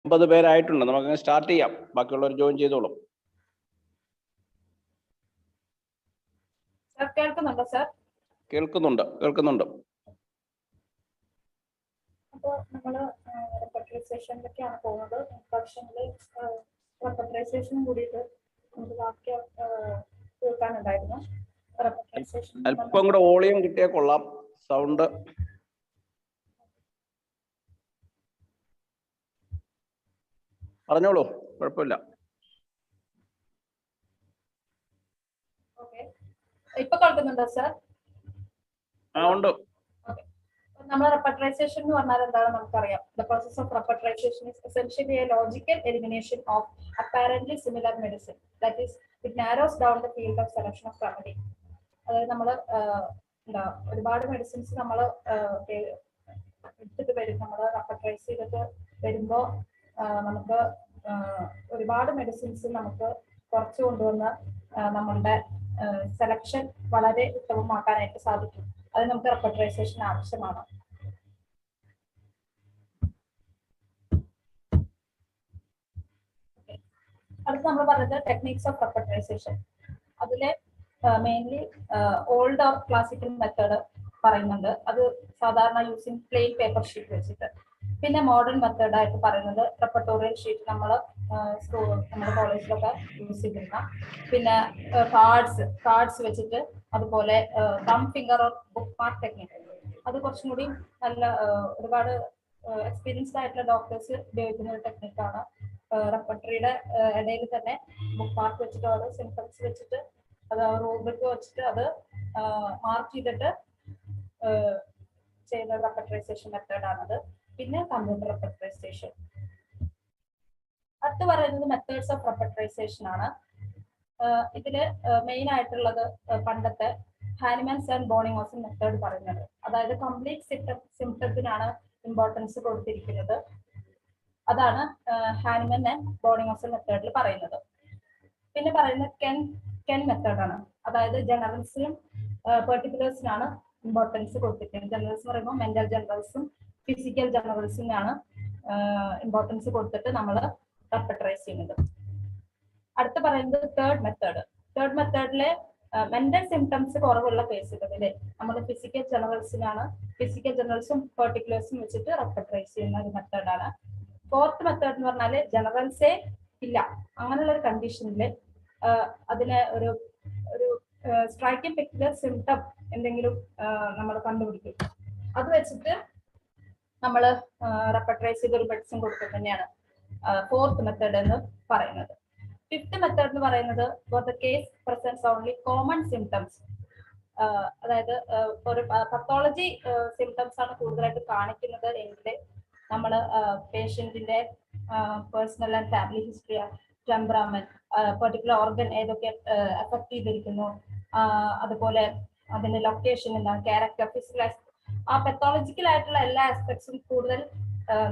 50 പേരായിട്ടുണ്ട്. നമുക്ക് സ്റ്റാർട്ട് ചെയ്യാം. ബാക്കിയുള്ളവർ ജോയിൻ ചെയ്തോളും. കേൾക്കുന്നുണ്ടോ സർ? കേൾക്കുന്നുണ്ട്. അപ്പോൾ നമ്മൾ റെപ്പർട്ടറൈസേഷനിലേക്കാണ് പോകുന്നത്. ഇൻട്രൊഡക്ഷനിൽ റെപ്പർട്ടറൈസേഷനും കൂടിയിട്ട് നമുക്ക് ബാക്കി കേൾക്കാനുണ്ടായിരുന്നു. അല്പം കൂടെ വോളിയം കിട്ടിയാൽ കൊള്ളാം. സൗണ്ട് പറഞ്ഞോളൂ, കുഴപ്പമില്ല. ഇപ്പൊ കേൾക്കുന്നുണ്ടോ സർ? ഉണ്ട്. നമ്മൾ റെപ്പർട്ടറൈസേഷൻ എന്ന് പറഞ്ഞാൽ എന്താണ് നമുക്കറിയാം. The process of repertorization is essentially a logical elimination of apparently similar medicine. That is, it narrows down the field of selection of remedy. അതായത് നമ്മൾ ഒരുപാട് മെഡിസിൻസ് നമ്മൾ എടുത്തിട്ട് വരും. നമ്മൾ റെപ്പർട്ടറൈസ് ചെയ്തിട്ട് വരുമ്പോൾ നമുക്ക് ഒരുപാട് മെഡിസിൻസ് നമുക്ക് കുറച്ച് കൊണ്ടുവന്ന് നമ്മളുടെ സെലക്ഷൻ വളരെ ഉത്തമമാക്കാനായിട്ട് സാധിക്കും. അത് നമുക്ക് റെപ്പർട്ടറൈസേഷൻ ആവശ്യമാണ്. അടുത്ത് നമ്മൾ പറയുന്നത് ടെക്നിക്സ് ഓഫ് റെപ്പർട്ടറൈസേഷൻ. അതിലെ mainly old or classical method പറയുന്നുണ്ട്. അത് സാധാരണ യൂസിങ് പ്ലെയിൻ പേപ്പർ ഷീറ്റ് വെച്ചിട്ട്. പിന്നെ മോഡേൺ മെത്തേഡ് ആയിട്ട് പറയുന്നത് റെപ്പർട്ടോറിയൽ ഷീറ്റ് നമ്മൾ നമ്മുടെ കോളേജിലൊക്കെ യൂസ് ചെയ്തിരുന്ന. പിന്നെ കാർഡ്സ് വെച്ചിട്ട്, അതുപോലെ തം finger or book mark technique. അത് കുറച്ചും കൂടി നല്ല ഒരുപാട് എക്സ്പീരിയൻസ്ഡ് ആയിട്ടുള്ള ഡോക്ടേഴ്സ് ഉപയോഗിക്കുന്ന ഒരു ടെക്നിക്കാണ്. റെപ്പർട്ടറിയുടെ ഇടയിൽ തന്നെ ബുക്ക് മാർക്ക് വെച്ചിട്ട് ഓരോ സിംറ്റംസ് വെച്ചിട്ട് അത് റൂബ്രിക് വെച്ചിട്ട് അത് മാർക്ക് ചെയ്തിട്ട് ചെയ്യുന്ന റെപ്പർട്ടറൈസേഷൻ മെത്തേഡാണത്. പിന്നെ കമ്പ്യൂട്ടർ റെപ്പർട്ടറൈസേഷൻ. അടുത്ത് പറയുന്നത് മെത്തേഡ്സ് ഓഫ് റെപ്പർട്ടറൈസേഷൻ ആണ്. ഇതില് മെയിൻ ആയിട്ടുള്ളത് പണ്ടത്തെ ഹാനിമാൻസ് ആൻഡ് ബോണിങ്ങോസൻ മെത്തേഡ് പറയുന്നത്. അതായത് കംപ്ലീറ്റ് സിംറ്റത്തിനാണ് ഇമ്പോർട്ടൻസ് കൊടുത്തിരിക്കുന്നത്. അതാണ് ഹാനിമൻ ആൻഡ് ബോണിങ്ങോസൻ മെത്തേഡിൽ പറയുന്നത്. പിന്നെ പറയുന്നത് കെൻ മെത്തേഡാണ്. അതായത് ജനറൽസിനും പെർട്ടിക്കുലേഴ്സിനാണ് ഇമ്പോർട്ടൻസ് കൊടുത്തിരിക്കുന്നത്. ജനറൽസ് എന്ന് പറയുമ്പോൾ മെന്റൽ ജനറൽസും ഫിസിക്കൽ ജനറൽസിനാണ് ഇമ്പോർട്ടൻസ് കൊടുത്തിട്ട് നമ്മൾ റെപ്പർട്ടറൈസ് ചെയ്യുന്നത്. അടുത്ത് പറയുന്നത് തേർഡ് മെത്തേഡിലെ മെന്റൽ സിംറ്റംസ് കുറവുള്ള കേസുകളിൽ നമ്മൾ ഫിസിക്കൽ ജനറൽസും പെർട്ടിക്കുലേഴ്സും വെച്ചിട്ട് റെപ്പർട്ടറൈസ് ചെയ്യുന്ന ഒരു മെത്തേഡാണ്. ഫോർത്ത് മെത്തേഡ് എന്ന് പറഞ്ഞാൽ ജനറൽസേ ഇല്ല, അങ്ങനെയുള്ള ഒരു കണ്ടീഷനിൽ അതിന് ഒരു സ്ട്രൈക്കിംഗ് പെക്യുലർ സിംറ്റം എന്തെങ്കിലും നമ്മൾ കണ്ടുപിടിക്കും. അത് വെച്ചിട്ട് നമ്മൾ റെപ്പർട്ടറൈസ് ചെയ്ത ഒരു മെഡിസിൻ കൊടുക്കുന്നത് തന്നെയാണ് ഫോർത്ത് മെത്തേഡ് എന്ന് പറയുന്നത്. ഫിഫ്ത്ത് മെത്തേഡ് എന്ന് പറയുന്നത് the case presents only common symptoms. അതായത് ഒരു പത്തോളജി സിംറ്റംസ് ആണ് കൂടുതലായിട്ട് കാണിക്കുന്നത് എങ്കിൽ നമ്മൾ പേഷ്യന്റിന്റെ personal and family history, temperament, particular organ ഏതൊക്കെ എഫക്ട് ചെയ്തിരിക്കുന്നു, അതുപോലെ അതിന്റെ ലൊക്കേഷൻ എന്താണ്, ക്യാരക്ടർ, ഫിസിക്കൽ, ആ പെത്തോളജിക്കൽ ആയിട്ടുള്ള എല്ലാ ആസ്പെക്ട്സും കൂടുതൽ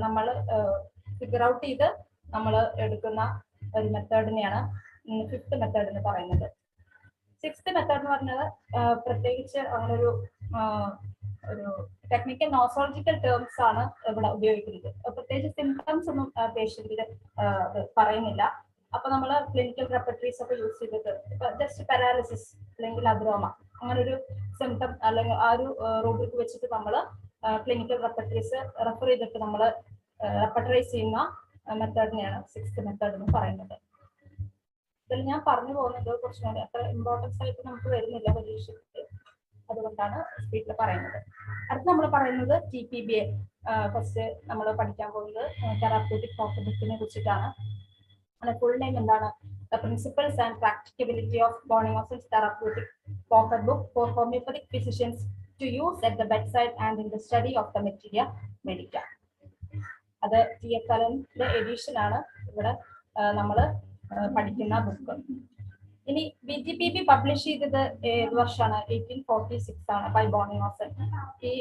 നമ്മൾ ഫിഗർ ഔട്ട് ചെയ്ത് നമ്മൾ എടുക്കുന്ന ഒരു മെത്തേഡിനെയാണ് ഫിഫ്ത്ത് മെത്തേഡ് എന്ന് പറയുന്നത്. സിക്സ്ത് മെത്തേഡ് എന്ന് പറഞ്ഞത് പ്രത്യേകിച്ച് അങ്ങനെ ഒരു ടെക്നിക്കൽ നോസോളജിക്കൽ ടേംസ് ആണ് ഇവിടെ ഉപയോഗിക്കുന്നത്. പ്രത്യേകിച്ച് സിംറ്റംസ് ഒന്നും പേഷ്യന്റിന് പറയുന്നില്ല. അപ്പൊ നമ്മൾ ക്ലിനിക്കൽ റെപ്പർട്ടറീസ് ഒക്കെ യൂസ് ചെയ്തിട്ട് ജസ്റ്റ് പാരാലിസിസ് അല്ലെങ്കിൽ അദ്രോമ അങ്ങനെ ഒരു സിംറ്റം അല്ലെങ്കിൽ ആ ഒരു റൂബ്രിക് വെച്ചിട്ട് നമ്മൾ ക്ലിനിക്കൽ റെപ്പർട്ടറീസ് റെഫർ ചെയ്തിട്ട് നമ്മൾ റെപ്പർട്ടറൈസ് ചെയ്യുന്ന മെത്തേഡിനെയാണ് സിക്സ്ത് മെത്തേഡ് എന്ന് പറയുന്നത്. ഇതിൽ ഞാൻ പറഞ്ഞു പോകുന്നത് കുറച്ചുകൂടി അത്ര ഇമ്പോർട്ടൻസ് ആയിട്ട് നമുക്ക് വരുന്നില്ല പരീക്ഷയ്ക്ക്, അതുകൊണ്ടാണ് സ്പീഡിൽ പറയുന്നത്. അടുത്ത് നമ്മൾ പറയുന്നത് TPBA. ഫസ്റ്റ് നമ്മൾ പഠിക്കാൻ പോകുന്നത് തെറാപ്യൂട്ടിക് പോക്കറ്റ് ബുക്കിനെ കുറിച്ചിട്ടാണ്. ഫുൾ നെയിം എന്താണ്? The Principles and Practicability of Borninghosen's Therapeutic Pocket Book for Homeopathic Physicians to use at the bedside and in the study of the Materia Medica. അത് TFLന്റെ edition ആണ് ഇവിടെ നമ്മൾ പഠിക്കുന്ന ബുക്ക്. ഇനി BTPB publish ചെയ്തത് ഏത് വർഷമാണ്? 1846 ആണ് ബൈ ബോണിങ്ങോസൻ. ഈ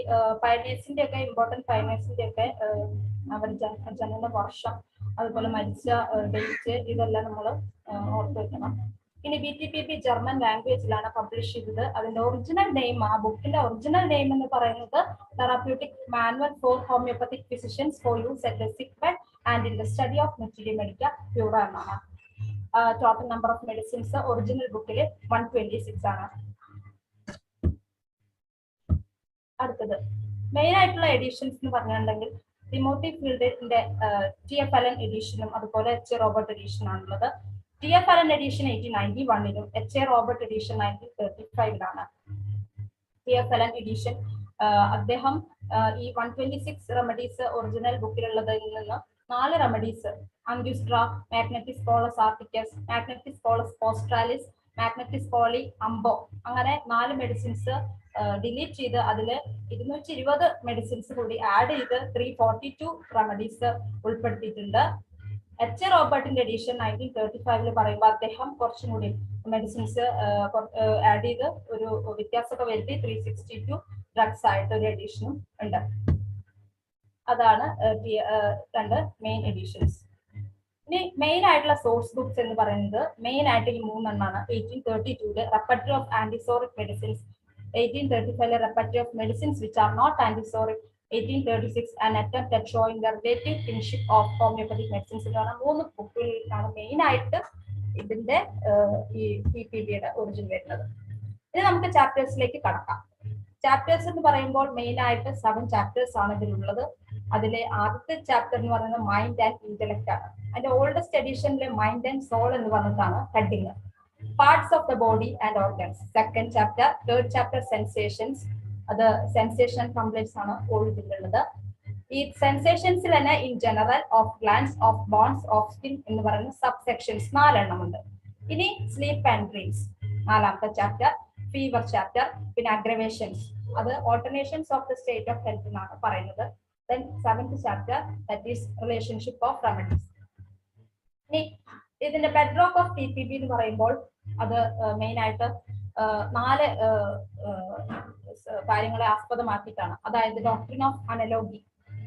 പയനേഴ്സിന്റെ ഒക്കെ ഇമ്പോർട്ടന്റ് പയനേഴ്സിന്റെ ഒക്കെ അവർ ജനന വർഷം, അതുപോലെ മരിച്ച ഡേറ്റ്, ഇതെല്ലാം നമ്മൾ ഓർത്ത് വെക്കണം. ഇനി BTPB ജർമ്മൻ ലാംഗ്വേജിലാണ് പബ്ലിഷ് ചെയ്തത്. അതിന്റെ ഒറിജിനൽ നെയിം, ആ ബുക്കിന്റെ ഒറിജിനൽ നെയിം എന്ന് പറയുന്നത് therapeutic manual for homoeopathic physicians for use at the sick bed and in the study of Materia Medica Pura എന്നാണ്. Total number of medicines original ബുക്കിൽ 126 ആണ്. അടുത്തത് മെയിൻ ആയിട്ടുള്ള എഡിഷൻസ് എന്ന് പറഞ്ഞിട്ടുണ്ടെങ്കിൽ തിമോത്തി ഫീൽഡിന്റെ TF Allen എഡിഷനും അതുപോലെ H. A. റോബർട്ട് എഡിഷൻ ആണുള്ളത്. TF Allen edition 1891 H. A. Robert edition 1935 TF Allen edition അദ്ദേഹം ഈ 126 റെമഡീസ് ഒറിജിനൽ ബുക്കിലുള്ളതിൽ നിന്ന് 4 റെമഡീസ് അംഗുസ്ട്ര, മാഗ്നറ്റിസ് പോളസ് ആർട്ടിക്കസ്, മാഗ്നറ്റിസ് പോളസ് പോസ്ട്രാലിസ്, മാഗ്നറ്റിസ് പോളി അംബോ, അങ്ങനെ 4 മെഡിസിൻസ് ഡിലീറ്റ് ചെയ്ത് അതിൽ 220 മെഡിസിൻസ് കൂടി ആഡ് ചെയ്ത് 342 റെമഡീസ് ഉൾപ്പെടുത്തിയിട്ടുണ്ട്. H. A. റോബർട്ടിന്റെ എഡിഷൻ 1935 പറയുമ്പോൾ അദ്ദേഹം കുറച്ചും കൂടി മെഡിസിൻസ് ആഡ് ചെയ്ത് ഒരു വ്യത്യാസമൊക്കെ വരുത്തി 362 ഡ്രഗ്സ് ആയിട്ട് ഒരു എഡിഷനും ഉണ്ട്. അതാണ് 2 മെയിൻ എഡിഷൻസ്. ഇനി മെയിൻ ആയിട്ടുള്ള സോഴ്സ് ബുക്സ് എന്ന് പറയുന്നത് മെയിൻ ആയിട്ട് ഈ 3 എണ്ണമാണ്. 1832 repertory of antipsoric medicines, 1835 repertory of medicines which are not antipsoric, 1836 an attempt at showing the relative kinship of homeopathic medicines. ഇതാണ് 3 ബുക്കുകളിലാണ് മെയിൻ ആയിട്ട് ഇതിന്റെ ഈ TPBയുടെ ഒറിജിൻ വരുന്നത്. ഇനി നമുക്ക് ചാപ്റ്റേഴ്സിലേക്ക് കടക്കാം. ചാപ്റ്റേഴ്സ് എന്ന് പറയുമ്പോൾ മെയിൻ ആയിട്ട് 7 ചാപ്റ്റേഴ്സ് ആണ് ഇതിലുള്ളത്. അതിലെ ആദ്യത്തെ ചാപ്റ്റർ എന്ന് പറയുന്നത് മൈൻഡ് ആൻഡ് ഇന്റലക്ട് ആണ്. അതിന്റെ ഓൾഡസ്റ്റ് എഡിഷനിലെ മൈൻഡ് ആൻഡ് സോൾ എന്ന് പറഞ്ഞിട്ടാണ് heading. Parts of the body and organs second chapter. Third chapter sensations, അത് സെൻസേഷൻ കംപ്ലീറ്റ്സ് ആണ് ഓൾഡിലുള്ളത്. ഈ സെൻസേഷൻസിൽ തന്നെ in general, of glands, of bones, of skin എന്ന് പറയുന്ന സബ് സെക്ഷൻസ് 4 എണ്ണം ഉണ്ട്. ഇനി സ്ലീപ്പ് ആൻഡ് ഡ്രീംസ് 4ാമത്തെ ചാപ്റ്റർ. ഫീവർ ചാപ്റ്റർ, പിന്നെ അഗ്രവേഷൻസ്, അത് alternations of the state of health എന്നാണ് പറയുന്നത്. Then 7th chapter, that is relationship of remedies. ഇനി ഇതിന്റെ ബെഡ്റോക്ക് ഓഫ് TPB എന്ന് പറയുമ്പോൾ അത് മെയിൻ ആയിട്ട് 4 കാര്യങ്ങളെ ആസ്പദമാക്കിയിട്ടാണ്. അതായത് doctrine of analogy,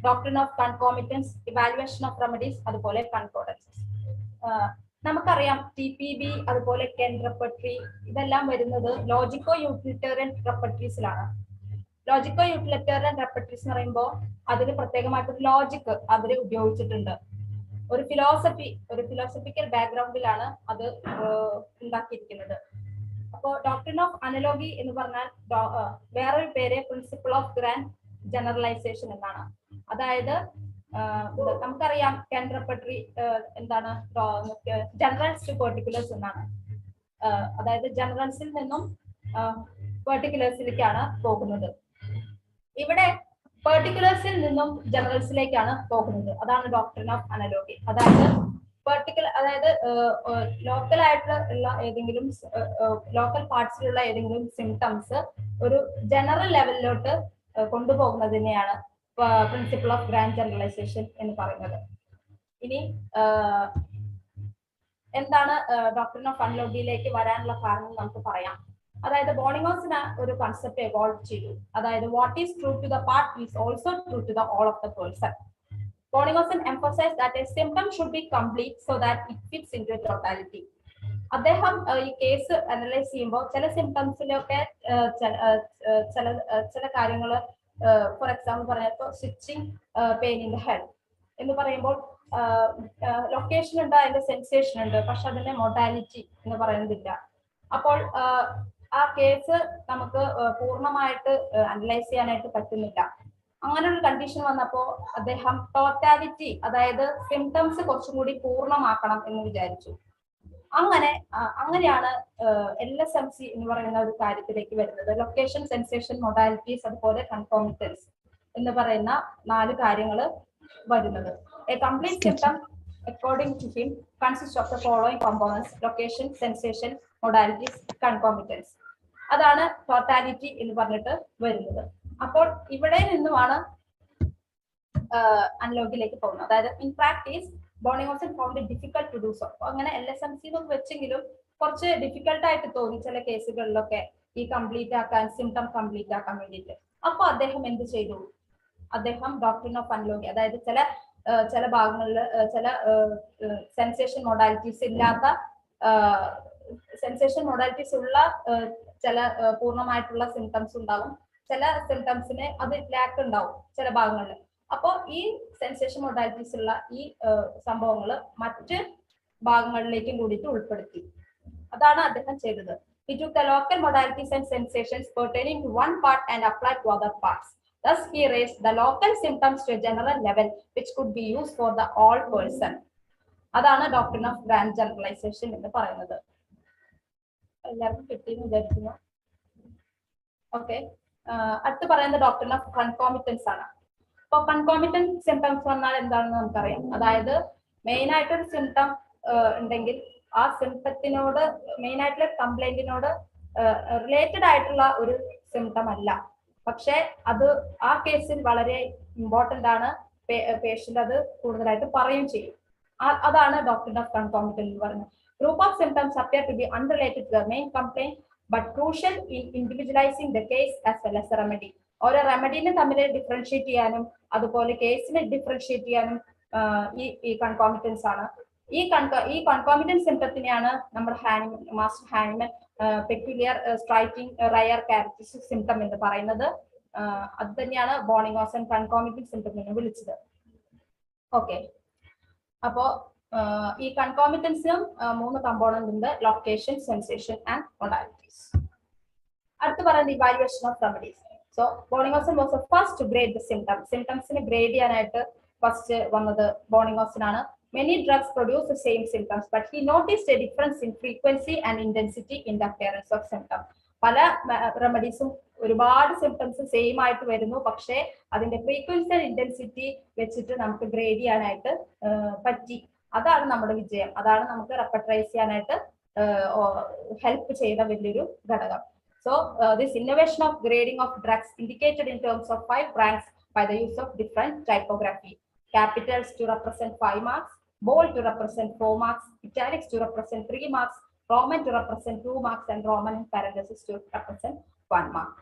doctrine of concomitants, evaluation of remedies, അതുപോലെ കൺകോർഡൻസസ്. നമുക്കറിയാം TPB അതുപോലെ കെൻ റെപ്പർട്ടറി ഇതെല്ലാം വരുന്നത് ലോജിക്കോ യൂട്ടിലിറ്റേറിയൻ റെപ്പർട്ടറീസിലാണ്. ലോജിക്കോ യൂട്ടിലിറ്റേറിയൻ റെപ്പർട്ടറീസ് എന്ന് പറയുമ്പോൾ അതിൽ പ്രത്യേകമായിട്ടൊരു ലോജിക് അതിൽ ഉപയോഗിച്ചിട്ടുണ്ട്. ഒരു ഫിലോസഫിക്കൽ ബാക്ക്ഗ്രൗണ്ടിലാണ് അത് ഉണ്ടാക്കിയിരിക്കുന്നത്. അപ്പോൾ ഡോക്ട്രിൻ ഓഫ് അനലോഗി എന്ന് പറഞ്ഞാൽ വേറൊരു പേര് പ്രിൻസിപ്പിൾ ഓഫ് ഗ്രാൻഡ് ജനറലൈസേഷൻ എന്നാണ്. അതായത് നമുക്കറിയാം കെൻ റെപ്പർട്ടറി എന്താണ്, ജനറൽസ് ടു പെർട്ടിക്കുലേഴ്സ് എന്നാണ്. അതായത് ജനറൽസിൽ നിന്നും പെർട്ടിക്കുലേഴ്സിലേക്കാണ് പോകുന്നത്. ഇവിടെ പെർട്ടിക്കുലേഴ്സിൽ നിന്നും ജനറൽസിലേക്കാണ് പോകുന്നത്. അതാണ് ഡോക്ട്രിൻ ഓഫ് അനലോഗി. അതായത് ലോക്കൽ ആയിട്ടുള്ള ഏതെങ്കിലും ലോക്കൽ പാർട്സിലുള്ള ഏതെങ്കിലും സിംറ്റംസ് ഒരു ജനറൽ ലെവലിലോട്ട് കൊണ്ടുപോകുന്നതിനെയാണ് പ്രിൻസിപ്പിൾ ഓഫ് ഗ്രാൻഡ് ജനറലൈസേഷൻ എന്ന് പറയുന്നത്. ഇനി എന്താണ് ഡോക്ട്രിൻ ഓഫ് അനലോഗിയിലേക്ക് വരാനുള്ള കാരണം നമുക്ക് പറയാം. അതായത് ബോണിങ്ങോസിന് ഒരു കൺസെപ്റ്റ് എവോൾവ് ചെയ്തു. അതായത് what is true to the part is also true to the whole of the person. Boenninghausen emphasized that a symptom should be complete so that it fits into a totality. അദ്ദേഹം ഈ case analyse ചെയ്യുമ്പോൾ ചില സിംറ്റംസിലൊക്കെ ചില കാര്യങ്ങൾ, for example പറഞ്ഞപ്പോൾ switching pain in the head എന്ന് പറയുമ്പോൾ location ഉണ്ട്, അതിന്റെ സെൻസേഷൻ ഉണ്ട്, പക്ഷെ അതിന്റെ മൊഡാലിറ്റി എന്ന് പറയുന്നതില്ല. അപ്പോൾ ആ കേസ് നമുക്ക് പൂർണ്ണമായിട്ട് അനലൈസ് ചെയ്യാനായിട്ട് പറ്റുന്നില്ല. അങ്ങനെ ഒരു കണ്ടീഷൻ വന്നപ്പോൾ അദ്ദേഹം ടോട്ടാലിറ്റി, അതായത് സിംറ്റംസ് കുറച്ചും കൂടി പൂർണ്ണമാക്കണം എന്ന് വിചാരിച്ചു. അങ്ങനെയാണ് LSMC എന്ന് പറയുന്ന ഒരു കാര്യത്തിലേക്ക് വരുന്നത്. ലൊക്കേഷൻ, സെൻസേഷൻ, മൊഡാലിറ്റീസ്, അതുപോലെ കൺകോമിറ്റൻസ് എന്ന് പറയുന്ന 4 കാര്യങ്ങൾ വരുന്നത്. A complete symptom according to him consists of the following components: location, sensation, modalities, concomitants. അതാണ് ടോട്ടാലിറ്റി എന്ന് പറഞ്ഞിട്ട് വരുന്നത്. അപ്പോൾ ഇവിടെ നിന്നുമാണ് അനലോഗിയിലേക്ക് പോകുന്നത്. അതായത് in practice Boenninghausen found it difficult to do so. അങ്ങനെ LSMC വെച്ചെങ്കിലും കുറച്ച് ഡിഫിക്കൽട്ട് ആയിട്ട് തോന്നി ചില കേസുകളിലൊക്കെ ഈ കംപ്ലീറ്റ് ആക്കാൻ, സിംറ്റം കംപ്ലീറ്റ് ആക്കാൻ വേണ്ടിയിട്ട്. അപ്പൊ അദ്ദേഹം എന്ത് ചെയ്തു? അദ്ദേഹം ഡോക്ട്രിൻ ഓഫ് അനലോഗി, അതായത് ചില ഭാഗങ്ങളിൽ ചില സെൻസേഷൻ മൊഡാലിറ്റീസ് ഇല്ലാത്ത, സെൻസേഷൻ മൊഡാലിറ്റീസ് ഉള്ള ചില പൂർണ്ണമായിട്ടുള്ള സിംറ്റംസ് ഉണ്ടാവും. ചില സിംറ്റംസിന് അത് ലാക്ക് ഉണ്ടാവും ചില ഭാഗങ്ങളിൽ. അപ്പോൾ ഈ സെൻസേഷൻ മൊഡാലിറ്റീസ് ഉള്ള ഈ സംഭവങ്ങൾ മറ്റ് ഭാഗങ്ങളിലേക്കും കൂടിയിട്ട് ഉൾപ്പെടുത്തി. അതാണ് അദ്ദേഹം ചെയ്തത്. He took the local modalities and sensations pertaining to one part and applied to other parts. Thus, he raised the local symptoms to a general level, which could be used for the all person. അതാണ് doctrine of grand generalisation എന്ന് പറയുന്നത്. എല്ലാവർക്കും കിട്ടിയെന്ന് വിചാരിക്കുന്നു. Okay, അടുത്ത് പറയുന്നത് doctrine of കൺകോമിറ്റൻസ് ആണ്. അപ്പൊ കൺകോമിറ്റന്റ് സിംറ്റംസ് വന്നാൽ എന്താണെന്ന് നമുക്കറിയാം. അതായത് മെയിൻ ആയിട്ടൊരു സിംറ്റം ഉണ്ടെങ്കിൽ ആ സിംറ്റത്തിനോട് മെയിൻ ആയിട്ടുള്ള കംപ്ലൈന്റിനോട് റിലേറ്റഡ് ആയിട്ടുള്ള ഒരു സിംറ്റം അല്ല, പക്ഷെ അത് ആ കേസിൽ വളരെ ഇമ്പോർട്ടന്റ് ആണ്. പേഷ്യന്റ് അത് കൂടുതലായിട്ട് പറയുകയും ചെയ്യും. അതാണ് ഡോക്ട്രിൻ ഓഫ് കൺകോമിറ്റന്റ് എന്ന് പറയുന്നത്. Group of symptoms appear to be unrelated to the main complaint but crucial in individualising the case as well as a remedy. ഓരോ റെമഡിനെ തമ്മിൽ ഡിഫറൻഷിയേറ്റ് ചെയ്യാനും അതുപോലെ കേസിനെ ഡിഫറൻഷിയേറ്റ് ചെയ്യാനും ഈ കൺകോമിറ്റൻസ് ആണ്. ഈ കൺകോമിറ്റന്റ് സിംറ്റത്തിനെയാണ് നമ്മുടെ master Hahnemann peculiar striking rare characteristic symptom എന്ന് പറയുന്നത്. അത് തന്നെയാണ് ബോണിങ്ങോസൻ കൺകോമിറ്റന്റ് സിംറ്റം എന്ന് വിളിച്ചത്. ഓക്കെ, അപ്പോ ഈ കൺകോമിറ്റൻസിനും 3 കമ്പോണന്റ് ഉണ്ട്: ലൊക്കേഷൻ, സെൻസേഷൻ ആൻഡ് മൊഡാലിറ്റീസ്. അടുത്ത് പറയുന്നത് evaluation of remedies. So Boenninghausen was the first to grade the symptoms. സിംറ്റംസിനെ ഗ്രേഡ് ചെയ്യാനായിട്ട് ഫസ്റ്റ് വന്നത് ബോണിങ്ങോസൻ ആണ്. Many drugs produce the same symptoms, but he noticed a difference in frequency and intensity in the appearance of symptoms. പല റെമഡീസും ഒരുപാട് symptoms same ആയിട്ട് വരുന്നു, പക്ഷേ അതിന്റെ ഫ്രീക്വൻസി ആൻഡ് ഇന്റൻസിറ്റി വെച്ചിട്ട് നമുക്ക് ഗ്രേഡ് ചെയ്യാനായിട്ട് പറ്റി. അതാണ് നമ്മുടെ വിജയം. അതാണ് നമുക്ക് റെപ്പർട്ടറൈസ് ചെയ്യാനായിട്ട് ഹെൽപ്പ് ചെയ്ത വലിയൊരു ഘടകം. So this innovation of grading of drugs indicated in terms of 5 ranks by the use of different typography. Capitals to represent 5 marks, bold to represent 4 marks, italics to represent 3 marks, Roman to represent 2 marks, and Roman in parentheses to represent 1 mark.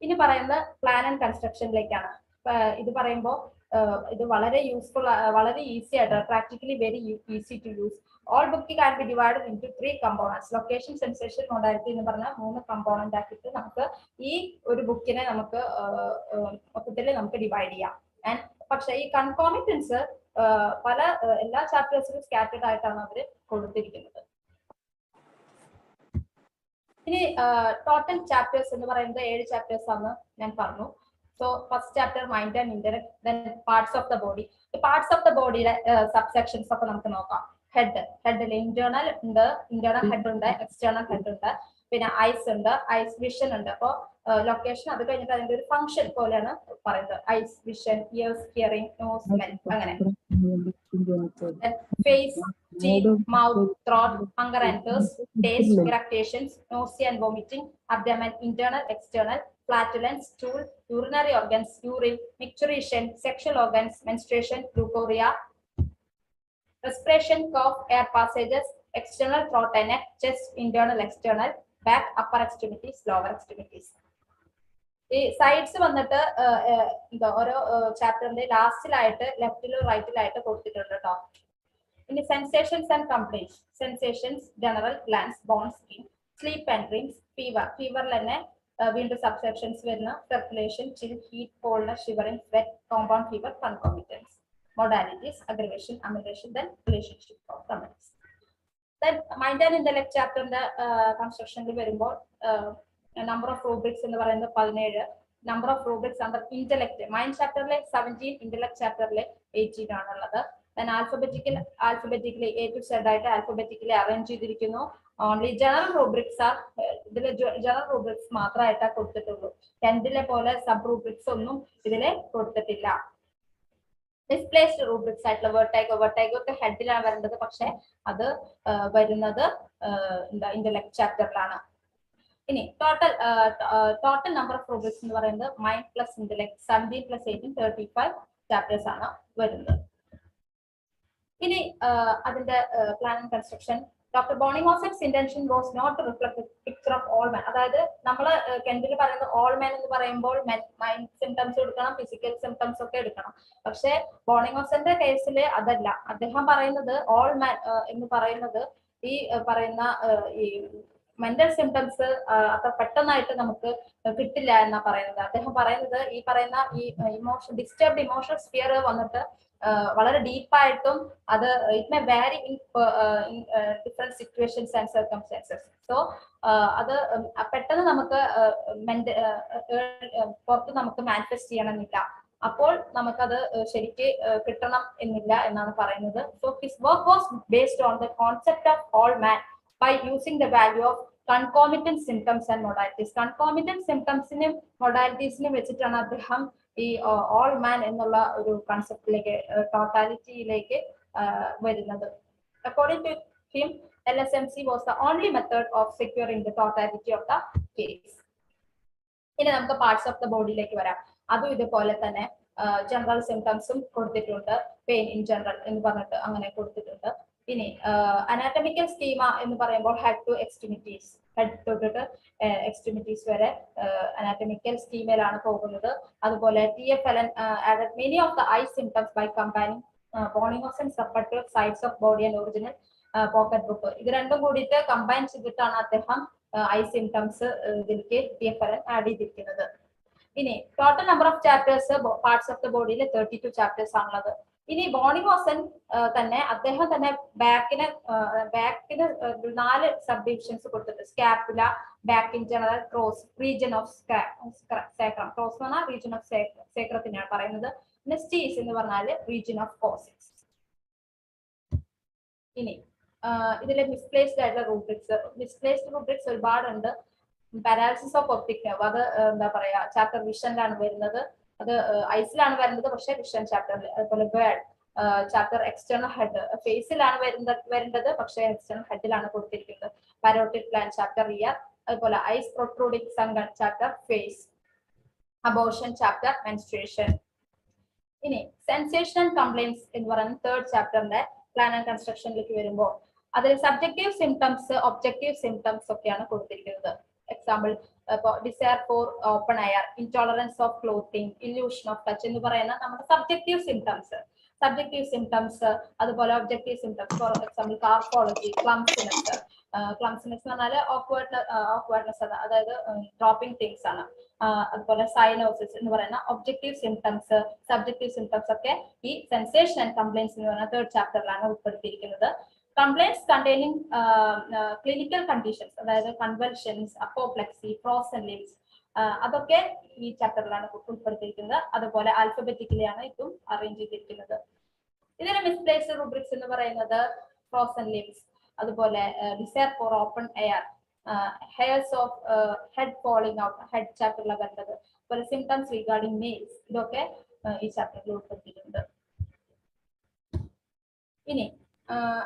ഇനി പറയുന്നത് plan and കൺസ്ട്രക്ഷനിലേക്കാണ്. ഇത് പറയുമ്പോൾ ഇത് വളരെ useful, വളരെ easy ആയിട്ട്, practically very easy to use. All book can be divided into 3 components. Location, sensation, modality എന്ന് പറഞ്ഞ 3 കമ്പോണന്റ് ആക്കിയിട്ട് നമുക്ക് ഈ ഒരു ബുക്കിനെ നമുക്ക് മൊത്തത്തിൽ നമുക്ക് ഡിവൈഡ് ചെയ്യാം. പക്ഷെ ഈ കൺകോമിറ്റൻസ് പല എല്ലാ ചാപ്റ്റേഴ്സിലും സ്കാറ്റേഡ് ആയിട്ടാണ് അവർ കൊടുത്തിരിക്കുന്നത്. ഇനി ടോട്ടൽ ചാപ്റ്റേഴ്സ് എന്ന് പറയുന്നത് 7 ചാപ്റ്റേഴ്സ് ആണ് ഞാൻ പറഞ്ഞു. So first chapter mind and intellect, then parts of the body. ഈ പാർട്സ് ഓഫ് ദ ബോഡിയുടെ സബ്സെക്ഷൻസ് ഒക്കെ നമുക്ക് നോക്കാം. ഹെഡിൽ ഇന്റേണൽ ഉണ്ട്, ഇന്റേണൽ ഹെഡ് ഉണ്ട്, എക്സ്റ്റേണൽ ഹെഡ് ഉണ്ട്, പിന്നെ ഐസ് ഉണ്ട്, ഐസ് വിഷൻ ഉണ്ട്. അപ്പോൾ ലൊക്കേഷൻ അത് കഴിഞ്ഞിട്ട് അതിന്റെ ഒരു ഫംഗ്ഷൻ പോലെയാണ് പറയുന്നത്. Eyes vision, ears, hearing, nose, smell, അങ്ങനെ. Face, teeth, mouth, throat, hunger and thirst, taste, irritations, nausea and vomiting, abdomen, internal, external, flatulence, stool, urinary organs, urine, micturition, sexual organs, menstruation, leukorrhea, respiration, cough, air passages, external throat and neck, chest, internal, external, back, upper extremities, lower extremities. ഈ sides വന്നിട്ട് ഓരോ ചാപ്റ്ററിന്റെ ലാസ്റ്റിലായിട്ട് ലെഫ്റ്റിലും റൈറ്റിലായിട്ട് കൊടുത്തിട്ടുണ്ട് കേട്ടോ. ഇനി sensations and complaints. Sensations general, glands, bone, skin, sleep and dreams, fever. ഫീവറിൽ തന്നെ വീണ്ടും സബ്സെക്ഷൻസ് വരുന്ന circulation, chill, heat, cold, shivering, sweat, compound fever, concomitants. Modalities, aggravation, amelioration, then relationship of remedies. Then mind and intellect chapter in the construction വരുമ്പോൾ number of rubrics എന്ന് പറയുന്നത് 17. number of rubrics under intellect, mind chapterലെ 17, intellect chapterലെ 18 ആണുള്ളത്. then alphabetically A to Z ആയിട്ട് alphabetically arrange ചെയ്തിരിക്കുന്നു. only general rubrics are ഇതിലെ general rubrics മാത്രമായിട്ടാണ് കൊടുത്തിട്ടുള്ളൂ. 10ലെ പോലെ സബ് rubrics ഒന്നും ഇതിലെ കൊടുത്തിട്ടില്ല. ഡിസ്പ്ലേസ്ഡ് റൂബ്രിക്സ് ആയിട്ടുള്ള വെർട്ടൈഗോ ഒക്കെ ഹെഡിലാണ് വരേണ്ടത്, പക്ഷെ അത് വരുന്നത് ഇന്റലക്ട് ചാപ്റ്ററിലാണ്. ഇനി ടോട്ടൽ നമ്പർ ഓഫ് റൂബ്രിക്സ് എന്ന് പറയുന്നത് മൈൻഡ് പ്ലസ് ഇന്റലക്ട് 17 + 18 35 ചാപ്റ്റേഴ്സ് ആണ് വരുന്നത്. ഇനി അതിന്റെ plan and construction. Doctor Boenninghausen's intention was not to reflect picture of whole men. അതായത് നമ്മൾ കെൻഡിൽ പറയുന്നത് ഓൾ മെൻ എന്ന് പറയുമ്പോൾ മൈൻഡ് സിംറ്റംസ് എടുക്കണം, ഫിസിക്കൽ സിംറ്റംസ് ഒക്കെ എടുക്കണം. പക്ഷെ ബോണിങ്ങോസന്റെ കേസിൽ അതല്ല. അദ്ദേഹം പറയുന്നത് ഓൾ മെൻ എന്ന് പറയുന്നത് ഈ പറയുന്ന ഈ മെന്റൽ സിംറ്റംസ് അത്ര പെട്ടെന്നായിട്ട് നമുക്ക് കിട്ടില്ല എന്നാ പറയുന്നത്. അദ്ദേഹം പറയുന്നത് ഈ പറയുന്ന ഈ ഡിസ്റ്റർബ്ഡ് ഇമോഷണൽ സ്ഫിയർ വന്നിട്ട് വളരെ ഡീപ്പായിട്ടും അത് ഇറ്റ് മേ വാരി in different situations and circumstances. So അത് പെട്ടെന്ന് നമുക്ക് പുറത്ത് നമുക്ക് മാനിഫെസ്റ്റ് ചെയ്യണമെന്നില്ല. അപ്പോൾ നമുക്കത് ശരിക്ക് കിട്ടണം എന്നില്ല എന്നാണ് പറയുന്നത്. So his work was based on the concept of all man by using the value of concomitant symptoms and modalities. Concomitant symptomsനും modalitiesനും വെച്ചിട്ടാണ് അദ്ദേഹം ഈ ഓൾ മാൻ എന്നുള്ള ഒരു കൺസെപ്റ്റിലേക്ക് ടോട്ടാലിറ്റിയിലേക്ക് വരുന്നത്. According to him, LSMC was the only method of securing the totality of the case. ഇനി നമുക്ക് parts of the ബോഡിയിലേക്ക് വരാം. അതും ഇതുപോലെ തന്നെ ജനറൽ സിംറ്റംസും കൊടുത്തിട്ടുണ്ട്. പെയിൻ ഇൻ ജനറൽ എന്ന് പറഞ്ഞിട്ട് അങ്ങനെ കൊടുത്തിട്ടുണ്ട്. ഇനി അനാറ്റമിക്കൽ സ്കീമ എന്ന് പറയുമ്പോൾ ഹെഡ് ടു എക്സ്ട്രിമിറ്റീസ്, ഹെഡ് തൊട്ടിട്ട് എക്സ്ട്രിമിറ്റീസ് വരെ അനാറ്റമിക്കൽ സ്കീമയിലാണ് പോകുന്നത്. അതുപോലെ TFLN added many of the eye symptoms by combining Bonington subjective sides of body and original pocket book. ഇത് രണ്ടും കൂടിയിട്ട് കമ്പൈൻ ചെയ്തിട്ടാണ് അദ്ദേഹം ഐ സിംറ്റംസ് ഇതിലേക്ക് TFLN ആഡ് ചെയ്തിരിക്കുന്നത്. ഇനി total number of chapters parts of the ബോഡിയിൽ 32 ചാപ്റ്റേഴ്സ് ആണുള്ളത്. ഇനി ബോണിങ്ങോസൻ തന്നെ അദ്ദേഹം തന്നെ ബാക്കിന് 4 സബ് ഡിവിഷൻസ് കൊടുത്തിട്ടുണ്ട്. Scapula, back in general, cross, region of sacrum. Cross എന്ന് പറഞ്ഞാൽ റീജിയൻ ഓഫ് സേക്രത്തിനാണ് പറയുന്നത്. നെസ്റ്റീസ് എന്ന് പറഞ്ഞാൽ റീജിയൻ ഓഫ് കോസിക്സ്. ഇനി ഇതിലെ മിസ്പ്ലേസ്ഡ് ആയിട്ടുള്ള റൂബ്രിക്സ് ഒരുപാടുണ്ട്. പാരാലിസിസ് ഓഫ് ഒപ്റ്റിക് നെർവ്, അത് എന്താ പറയാ ചാപ്റ്റർ വിഷനിലാണ് വരുന്നത്. അത് ഐസിലാണ് വരുന്നത്, പക്ഷെ വിഷൻ ചാപ്റ്ററിൽ. അതുപോലെ ബേർഡ് ചാപ്റ്റർ എക്സ്റ്റേണൽ ഹെഡ്, ഫേസിലാണ് വരേണ്ടത്, പക്ഷെ എക്സ്റ്റേണൽ ഹെഡിലാണ് കൊടുത്തിരിക്കുന്നത്. Parotid gland chapter ear. അതുപോലെ eyes protruding sunken chapter face. Abortion chapter menstruation. ഇനി സെൻസേഷണൽ കംപ്ലൈൻസ് എന്ന് പറയുന്ന 3rd ചാപ്റ്ററിന്റെ പ്ലാൻ ആൻഡ് കൺസ്ട്രക്ഷനിലേക്ക് വരുമ്പോൾ അതിൽ സബ്ജക്റ്റീവ് സിംറ്റംസ്, ഒബ്ജക്റ്റീവ് സിംറ്റംസ് ഒക്കെയാണ് കൊടുത്തിരിക്കുന്നത്. Example desire for open air, intolerance of clothing, illusion of touch എന്ന് പറയുന്ന നമ്മുടെ സബ്ജക്റ്റീവ് സിംറ്റംസ്. അതുപോലെ objective symptoms, for example carphology, clumsiness എന്ന് പറഞ്ഞാൽ ഓക്വേർഡ്നെസ്, അതായത് ഡ്രോപ്പിംഗ് തിങ്സ് ആണ്. അതുപോലെ സൈനോസിസ് എന്ന് പറയുന്ന ഒബ്ജക്റ്റീവ് സിംറ്റംസ്, സബ്ജക്റ്റീവ് സിംറ്റംസ് ഒക്കെ ഈ സെൻസേഷൻ ആൻഡ് കംപ്ലൈൻസ് എന്ന് പറയുന്ന 3rd ചാപ്റ്ററിലാണ് ഉൾപ്പെടുത്തിയിരിക്കുന്നത്. Complaints containing clinical conditions, അതായത് കൺവൽഷൻസ്, അപ്പോപ്ലെക്സി, ഫ്രോസൺ ലിംസ്, അതൊക്കെ ഈ ചാപ്റ്ററിലാണ് ഉൾപ്പെടുത്തിയിരിക്കുന്നത്. അതുപോലെ ആൽഫബറ്റിക്കലി ആണ് ഇതും അറേഞ്ച് ചെയ്തിരിക്കുന്നത്. ഇതിന് മിസ്പ്ലേസ്ഡ് റൂബ്രിക്സ് എന്ന് പറയുന്നത് ഫ്രോസൺ ലിംസ്, അതുപോലെ desire for open air, hairs of head falling out, head ചാപ്റ്ററിലാണ് വരുന്നത്. അതുപോലെ സിംറ്റംസ് റിഗാർഡിംഗ് നെയിൽസ്, ഇതൊക്കെ ഈ ചാപ്റ്ററിൽ ഉൾപ്പെടുത്തിയിട്ടുണ്ട്. ഇനി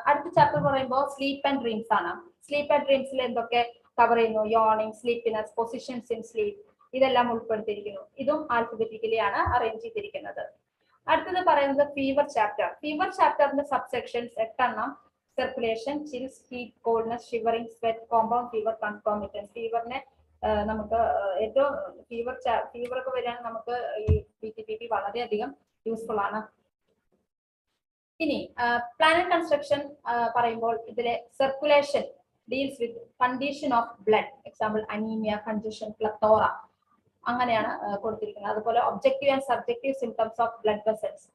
അടുത്ത ചാപ്റ്റർ പറയുമ്പോൾ സ്ലീപ്പ് ആൻഡ് ഡ്രീംസ് ആണ്. സ്ലീപ്പ് ആൻഡ് ഡ്രീംസിൽ എന്തൊക്കെ കവർ ചെയ്യുന്നു? Yawning, sleepiness, positions in sleep, ഇതെല്ലാം ഉൾപ്പെടുത്തിയിരിക്കുന്നു. ഇതും ആൽഫബറ്റിക്കലി ആണ് അറേഞ്ച് ചെയ്തിരിക്കുന്നത്. അടുത്തത് പറയുന്നത് ഫീവർ ചാപ്റ്റർ. ഫീവർ ചാപ്റ്ററിന്റെ സബ്സെക്ഷൻസ് 8 എണ്ണം. Circulation, chills, heat, coldness, shivering, sweat, compound fever, concomitants. ഫീവറിനെ നമുക്ക് ഏറ്റവും ഫീവർ ഒക്കെ വരികയാണെങ്കിൽ നമുക്ക് ഈ PTPP വളരെയധികം യൂസ്ഫുൾ ആണ്. ഇനി പ്ലാൻ ആൻഡ് കൺസ്ട്രക്ഷൻ പറയുമ്പോൾ ഇതിലെ circulation deals with condition of blood, example anaemia, congestion, plethora, അങ്ങനെയാണ് കൊടുത്തിരിക്കുന്നത്. അതുപോലെ objective and subjective symptoms of blood vessels,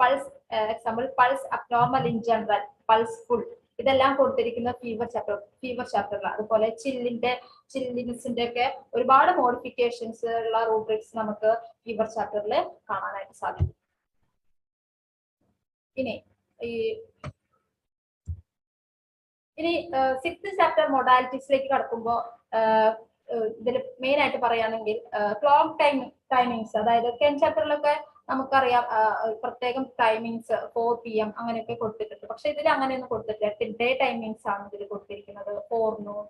pulse example pulse abnormal in general, pulse full, ഇതെല്ലാം കൊടുത്തിരിക്കുന്ന ഫീവർ ചാപ്റ്ററിലാണ്. അതുപോലെ ചില്ലിനെസിന്റെ ഒക്കെ ഒരുപാട് മോഡിഫിക്കേഷൻസ് ഉള്ള റൂബ്രിക്സ് നമുക്ക് ഫീവർ ചാപ്റ്ററിൽ കാണാനായിട്ട് സാധിക്കും. ഇനി 6th ചാപ്റ്റർ മൊഡാലിറ്റീസിലേക്ക് കടക്കുമ്പോൾ ഇതിൽ മെയിൻ ആയിട്ട് പറയുകയാണെങ്കിൽ ക്ലോക്ക് ടൈമിങ്സ്, അതായത് 10th ചാപ്റ്ററിലൊക്കെ നമുക്കറിയാം പ്രത്യേകം ടൈമിങ്സ് 4 PM അങ്ങനെയൊക്കെ കൊടുത്തിട്ടുണ്ട്. പക്ഷെ ഇതിൽ അങ്ങനെയൊന്നും കൊടുത്തിട്ടില്ല. ഡേ ടൈമിങ്സ് ആണ് ഇതിൽ കൊടുത്തിരിക്കുന്നത്. 4 noon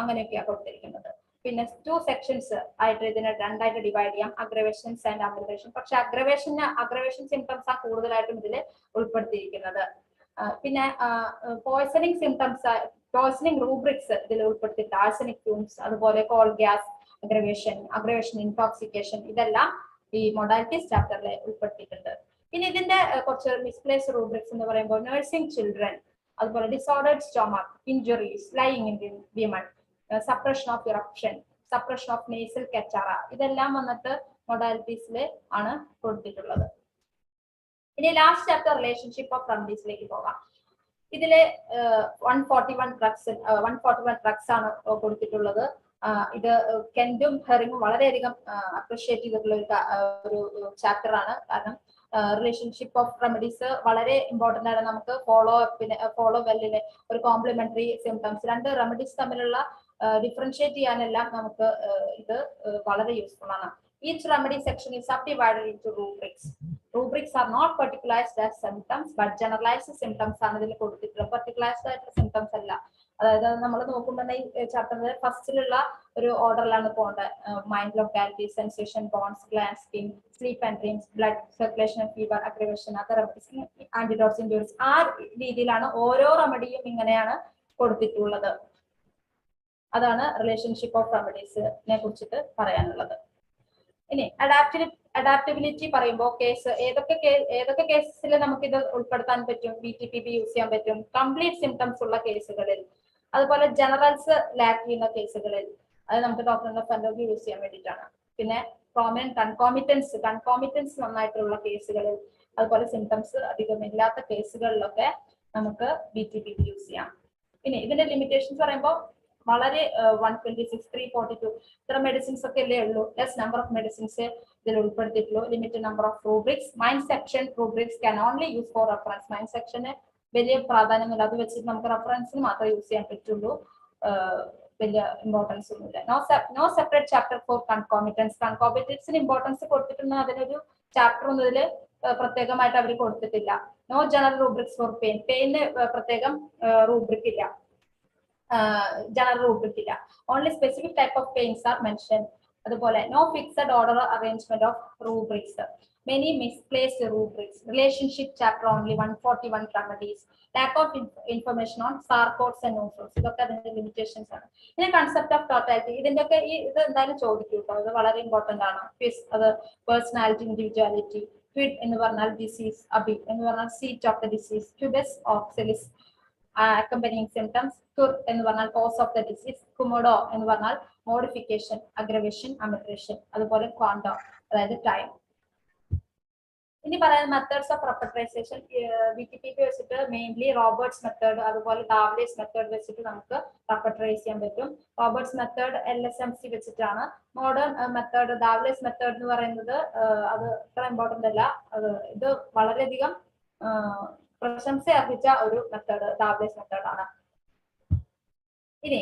അങ്ങനെയൊക്കെയാണ് കൊടുത്തിരിക്കുന്നത്. പിന്നെ 2 സെക്ഷൻസ് ആയിട്ട് ഇതിനെ 2ആയിട്ട് ഡിവൈഡ് ചെയ്യാം, അഗ്രവേഷൻസ് ആൻഡ് അഗ്രവേഷൻ. പക്ഷെ അഗ്രവേഷൻ സിംറ്റംസ് ആണ് കൂടുതലായിട്ടും ഇതിൽ ഉൾപ്പെടുത്തിയിരിക്കുന്നത്. പിന്നെ പോയ്സണിങ് സിംറ്റംസ്, പോയ്സണിങ് റൂബ്രിക്സ് ഇതിൽ ഉൾപ്പെടുത്തിയിട്ടുണ്ട്. ആർസനിക് ഫ്യൂംസ്, അതുപോലെ കോൾ ഗ്യാസ്, അഗ്രവേഷൻ ഇൻടോക്സിക്കേഷൻ, ഇതെല്ലാം ഈ മൊഡാലിറ്റീസ് ചാപ്റ്ററിൽ ഉൾപ്പെടുത്തിയിട്ടുണ്ട്. പിന്നെ ഇതിന്റെ കുറച്ച് മിസ്പ്ലേസ് റൂബ്രിക്സ് എന്ന് പറയുമ്പോൾ നഴ്സിംഗ് ചിൽഡ്രൻ, അതുപോലെ disordered stomach, injuries, lying in women, suppression of eruption, suppression of nasal catarrh, ഇതെല്ലാം വന്നിട്ട് മൊഡാലിറ്റീസിൽ ആണ് കൊടുത്തിട്ടുള്ളത്. ഇനി ലാസ്റ്റ് ചാപ്റ്റർ റിലേഷൻഷിപ്പ് ഓഫ് റെമഡീസിലേക്ക് പോകാം. ഇതില് 141 ഡ്രഗ്സ് ആണ് കൊടുത്തിട്ടുള്ളത്. ഇത് കെന്റും ഹെറിങ്ങും വളരെയധികം അപ്രിഷിയേറ്റ് ചെയ്തിട്ടുള്ള ഒരു ചാപ്റ്റർ ആണ്. കാരണം റിലേഷൻഷിപ്പ് ഓഫ് റെമഡീസ് വളരെ ഇമ്പോർട്ടന്റ് ആണ്. നമുക്ക് ഫോളോ വെല്ലിന് ഒരു കോംപ്ലിമെന്ററി സിംറ്റംസ്, രണ്ട് റെമഡീസ് തമ്മിലുള്ള ഡിഫറൻഷിയേറ്റ് ചെയ്യാനെല്ലാം നമുക്ക് ഇത് വളരെ യൂസ്ഫുൾ ആണ്. Each remedy section is subdivided into rubrics. Rubrics are not particularized as symptoms, but generalized symptoms ആണ് ഇതിൽ കൊടുത്തിട്ടുള്ളത്. Particularized ആയിട്ടുള്ള symptoms അല്ല. അതായത് നമ്മൾ നോക്കുമ്പോൾ ഈ ചാപ്റ്ററിന്റെ ഫസ്റ്റിലുള്ള ഒരു ഓർഡറിലാണ് പോകേണ്ടത്. Mind locality, sensation, bones, glands, skin, sleep and dreams, blood circulation, fever, aggravation, other remedies, antidotes, endurance, ആ രീതിയിലാണ് ഓരോ റെമഡിയും ഇങ്ങനെയാണ് കൊടുത്തിട്ടുള്ളത്. അതാണ് റിലേഷൻഷിപ്പ് ഓഫ് റെമഡീസിനെ കുറിച്ചിട്ട് പറയാനുള്ളത്. ഇനി അഡാപ്റ്റബിലിറ്റി പറയുമ്പോൾ കേസ് ഏതൊക്കെ കേസിൽ നമുക്ക് ഇത് ഉൾപ്പെടുത്താൻ പറ്റും? BTPP യൂസ് ചെയ്യാൻ പറ്റും കംപ്ലീറ്റ് സിംറ്റംസ് ഉള്ള കേസുകളിൽ, അതുപോലെ ജനറൽസ് ലാക്ക് ചെയ്യുന്ന കേസുകളിൽ, അത് നമുക്ക് ഡോക്ടറിന്റെ ഫെൻഡോഗ് യൂസ് ചെയ്യാൻ വേണ്ടിയിട്ടാണ്. പിന്നെ പ്രോമിനന്റ് കൺകോമിറ്റൻസ് നന്നായിട്ടുള്ള കേസുകളിൽ, അതുപോലെ സിംറ്റംസ് അധികം ഇല്ലാത്ത കേസുകളിലൊക്കെ നമുക്ക് BTPP യൂസ് ചെയ്യാം. ഇനി ഇതിന്റെ ലിമിറ്റേഷൻസ് പറയുമ്പോൾ വളരെ 126, 342 ഇത്ര മെഡിസിൻസ് ഒക്കെ അല്ലേ ഉള്ളൂ. ലെസ് നമ്പർ ഓഫ് മെഡിസിൻസ് ഇതിൽ ഉൾപ്പെടുത്തിയിട്ടുള്ളൂ. Limited number of rubrics. Mind section rubrics can only use for reference. Mind സെക്ഷന് വലിയ പ്രാധാന്യമൊന്നുമില്ല, അത് വെച്ചിട്ട് നമുക്ക് റെഫറൻസിന് മാത്രമേ യൂസ് ചെയ്യാൻ പറ്റുള്ളൂ. വലിയ ഇമ്പോർട്ടൻസ് ഒന്നുമില്ല. No separate chapter for concomitants. കൺകോമിറ്റൻസിന് ഇമ്പോർട്ടൻസ് കൊടുത്തിട്ടുണ്ട്, അതിനൊരു ചാപ്റ്റർ ഒന്നും ഇതിൽ പ്രത്യേകമായിട്ട് അവർ കൊടുത്തിട്ടില്ല. No general rubrics for pain. പെയിന് പ്രത്യേകം റൂബ്രിക് ഇല്ല, ജനറൽ റൂബ്രിക് ഇല്ല. Only specific type of pains are mention. അതുപോലെ no fixed order arrangement of rubrics. Many misplaced rubrics. Relationship chapter only 141 remedies. Lack of information on sarcodes and nosodes. ഇതൊക്കെ അതിന്റെ limitations ആണ്. പിന്നെ concept of totality, ഇതിന്റെ ഒക്കെ ഇത് എന്തായാലും ചോദിക്കും കേട്ടോ, ഇത് വളരെ ഇമ്പോർട്ടന്റ് ആണ്. ക്വിസ്, അത് പേഴ്സണാലിറ്റി, ഇൻഡിവിജ്വാലിറ്റി. ക്വിഡ് എന്ന് പറഞ്ഞാൽ ഡിസീസ്, അബി എന്ന് പറഞ്ഞാൽ സീറ്റ് ഓഫ് ദ ഡിസീസ്, ക്യുബസ് ഓക്സിലിസ് accompanying symptoms, cur എന്ന് പറഞ്ഞാൽ cause of the disease, കുമോഡോ എന്ന് പറഞ്ഞാൽ മോഡിഫിക്കേഷൻ, അഗ്രവേഷൻ, അമിഗ്രേഷൻ, അതുപോലെ ക്വാണ്ടോ അതായത് ടൈം. ഇനി പറയുന്ന മെത്തേഡ്സ് ഓഫ് റെപ്പട്രൈസേഷൻ. BTPP വെച്ചിട്ട് മെയിൻലി റോബർട്ട്സ് മെത്തേഡ്, അതുപോലെ ഡാവ്ലേസ് മെത്തേഡ് വെച്ചിട്ട് നമുക്ക് റെപ്പട്രൈസ് ചെയ്യാൻ പറ്റും. റോബർട്ട്സ് മെത്തേഡ് LSMC വെച്ചിട്ടാണ്. മോഡേൺ മെത്തേഡ് ഡാവ്ലേസ് മെത്തേഡ് എന്ന് പറയുന്നത് അത് ഇത്ര ഇമ്പോർട്ടന്റ് അല്ല. ഇത് വളരെയധികം പ്രശംസ അർഹിച്ച ഒരു മെത്തേഡ് ഡാവ്ലേസ് മെത്തേഡാണ്. ഇനി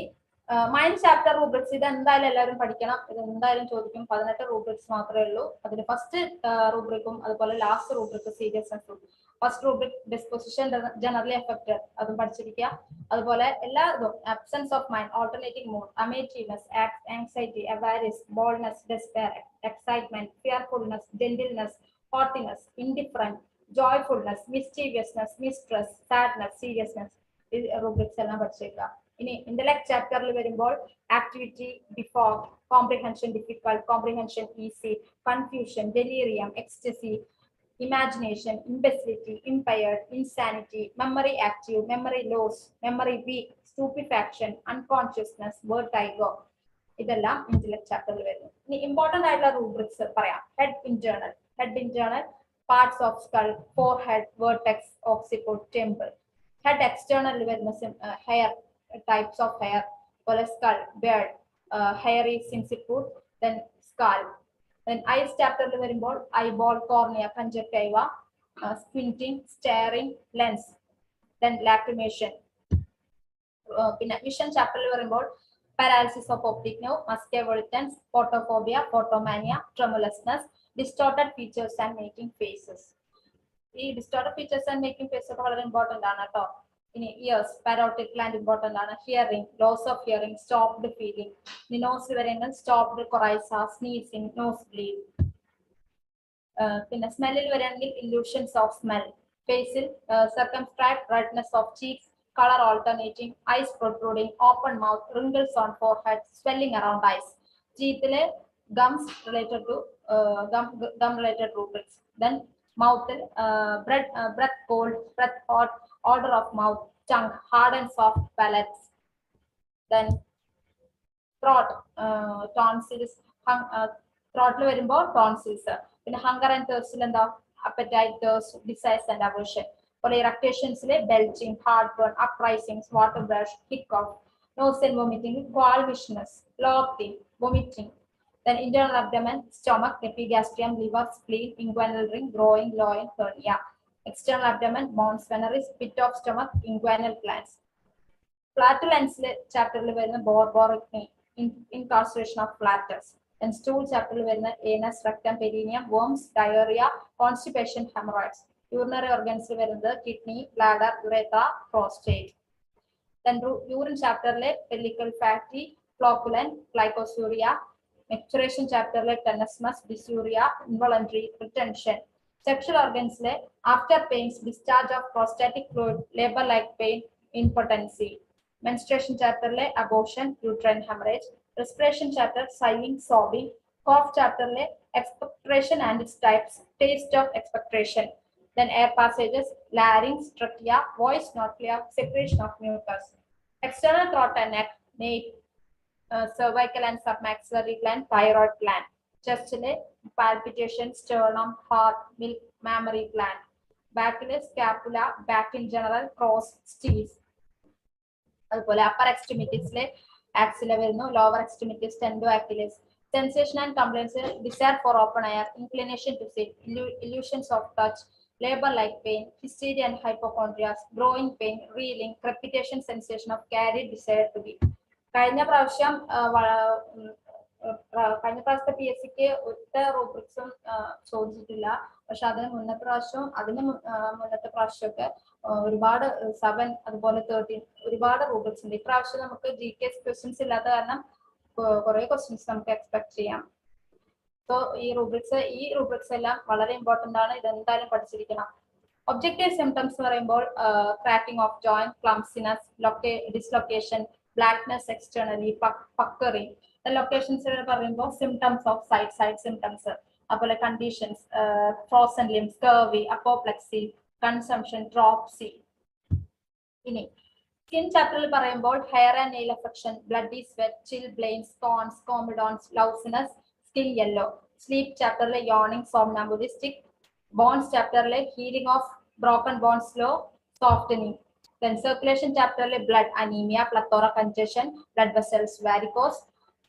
മൈൻഡ് ചാപ്റ്റർ റൂബ്രിക്സ്, ഇത് എന്തായാലും എല്ലാവരും പഠിക്കണം, ഇത് എന്തായാലും ചോദിക്കും. 18 റൂബ്രിക്സ് മാത്രമേ ഉള്ളൂ. അതിൽ ഫസ്റ്റ് റൂബ്രിക്കും അതുപോലെ last rubric seriousness. First rubric disposition generally affected, അതും പഠിച്ചിരിക്കുക. അതുപോലെ എല്ലാ ഇതും absence of mind, alternating mood, amativeness, anxiety, avarice, boldness, despair, excitement, fearfulness, gentleness, haughtiness, indifference, joyfulness, mischievousness, mistrust, sadness, seriousness, rubrics എല്ലാം പഠിച്ചേക്കുക. ഇനി ഇന്റലക്ട് ചാപ്റ്ററിൽ വരുമ്പോൾ activity default, comprehension difficult, comprehension easy, confusion, delirium, ecstasy, imagination, imbecility, impaired, insanity, memory active, memory loss, memory weak, stupefaction, unconsciousness, vertigo, ഇതെല്ലാം intellect ചാപ്റ്ററിൽ വരുന്നു. ഇനി important ആയിട്ടുള്ള rubrics പറയാം. Head internal parts of skull, forehead, vertex, occiput, temple. Head external വരുന്ന hair, types of hair, പോലെ skull, beard, hairy sinciput, then skull. Then eyes chapter വരുമ്പോൾ eyeball, cornea, conjunctiva, squinting, staring, lens, then lacrimation. പിന്നെ vision chapter വരുമ്പോൾ paralysis of optic nerve, muscular volitans, photophobia, photomania, tremulousness, distorted features and making faces. ഈ distorted features and making faces ഒക്കെ വളരെ important ആണ് കേട്ടോ. ഇനി ears, parotid gland important ആണ്. Hearing, loss of hearing, stopped feeling. ഇനി nose വരുമ്പോൾ stopped coryza, sneezing, nose bleed. പിന്നെ സ്മെല്ലിൽ വരുമെങ്കിൽ illusions of smell. Facial, circumscribed redness of cheeks, color alternating, eyes protruding, open mouth, wrinkles on forehead, swelling around eyes. Teethile gums related to gum related rubrics. Then Mouth, breath cold, breath hot, odor of mouth, tongue hard and soft palates. Then throat, tonsils, throat വരുമ്പോൾ tonsils. പിന്നെ hunger and thirst എന്താ appetite, thirst, desires and aversion. For erections, belching, heartburn, uprisings, water brush, hiccup, nausea and vomiting, qualmishness, bloating, vomiting. Then internal abdomen, stomach, epigastrium, liver, spleen, inguinal ring, groin, loin, hernia. External abdomen, mons veneris, pit of stomach, inguinal glands. Flatulence chapter borborygmy, incarceration of flatus. And stool chapter anus, rectum, perineum, worms, diarrhea, constipation, hemorrhoids. Urinary organs kidney, bladder, urethra, prostate. Then urine chapter pellicle, fatty, flocculent, glycosuria. Menstruation chapter tenesmus, dysuria, involuntary retention. Sexual organs after pains, discharge of prostatic fluid, labor-like pain, impotency. Menstruation chapter abortion, uterine hemorrhage. Respiration chapter sighing, sobbing. Cough chapter expectoration and its types, taste of expectoration. Then air passages, larynx, trachea, voice not clear, secretion of mucus. External throat and neck, nape, cervical and submaxillary gland, thyroid gland. Chest palpitation, sternum, heart, milk, mammary gland. Back scapula, back in general, cross, steez. Upper extremities axilla, lower extremities tendo Achilles. Sensation and complaints, desire for open air, inclination to sit, illusions of touch, labor-like pain, hysteria and hypochondria, growing pain, reeling, crepitation sensation of carried desire to be. കഴിഞ്ഞ പ്രാവശ്യത്തെ P S സിക്ക് ഒറ്റ റൂബ്രിക്സും ചോദിച്ചിട്ടില്ല. പക്ഷെ അതിന് മുന്നത്തെ പ്രാവശ്യമൊക്കെ ഒരുപാട് 7 അതുപോലെ 13 ഒരുപാട് റൂബ്രിക്സ് ഉണ്ട്. ഇപ്രാവശ്യം നമുക്ക് GK ക്വസ്റ്റ്യൻസ് ഇല്ലാത്ത കാരണം കുറെ ക്വസ്റ്റ്യൻസ് നമുക്ക് എക്സ്പെക്ട് ചെയ്യാം. സോ ഈ റൂബ്രിക്സ് എല്ലാം വളരെ ഇമ്പോർട്ടന്റ് ആണ്. ഇതെന്തായാലും പഠിച്ചിരിക്കണം. ഒബ്ജക്റ്റീവ് സിംറ്റംസ് എന്ന് പറയുമ്പോൾ cracking of joint, clumsiness, dislocation, blackness externally, puckering. The locations പറയുമ്പോൾ symptoms of side symptoms. അതുപോലെ conditions, frozen limbs, scurvy, apoplexy, consumption, dropsy. ഇനി skin chapter പറയുമ്പോൾ hair and nail affection, bloody sweat, chilblains, corns, comedons, lousiness, skin yellow. Sleep chapter yawning, somnambulistic. Bones chapter healing of broken bones, slow, softening. Then circulation chapter blood, anemia, plethora, congestion, blood vessels, varicose,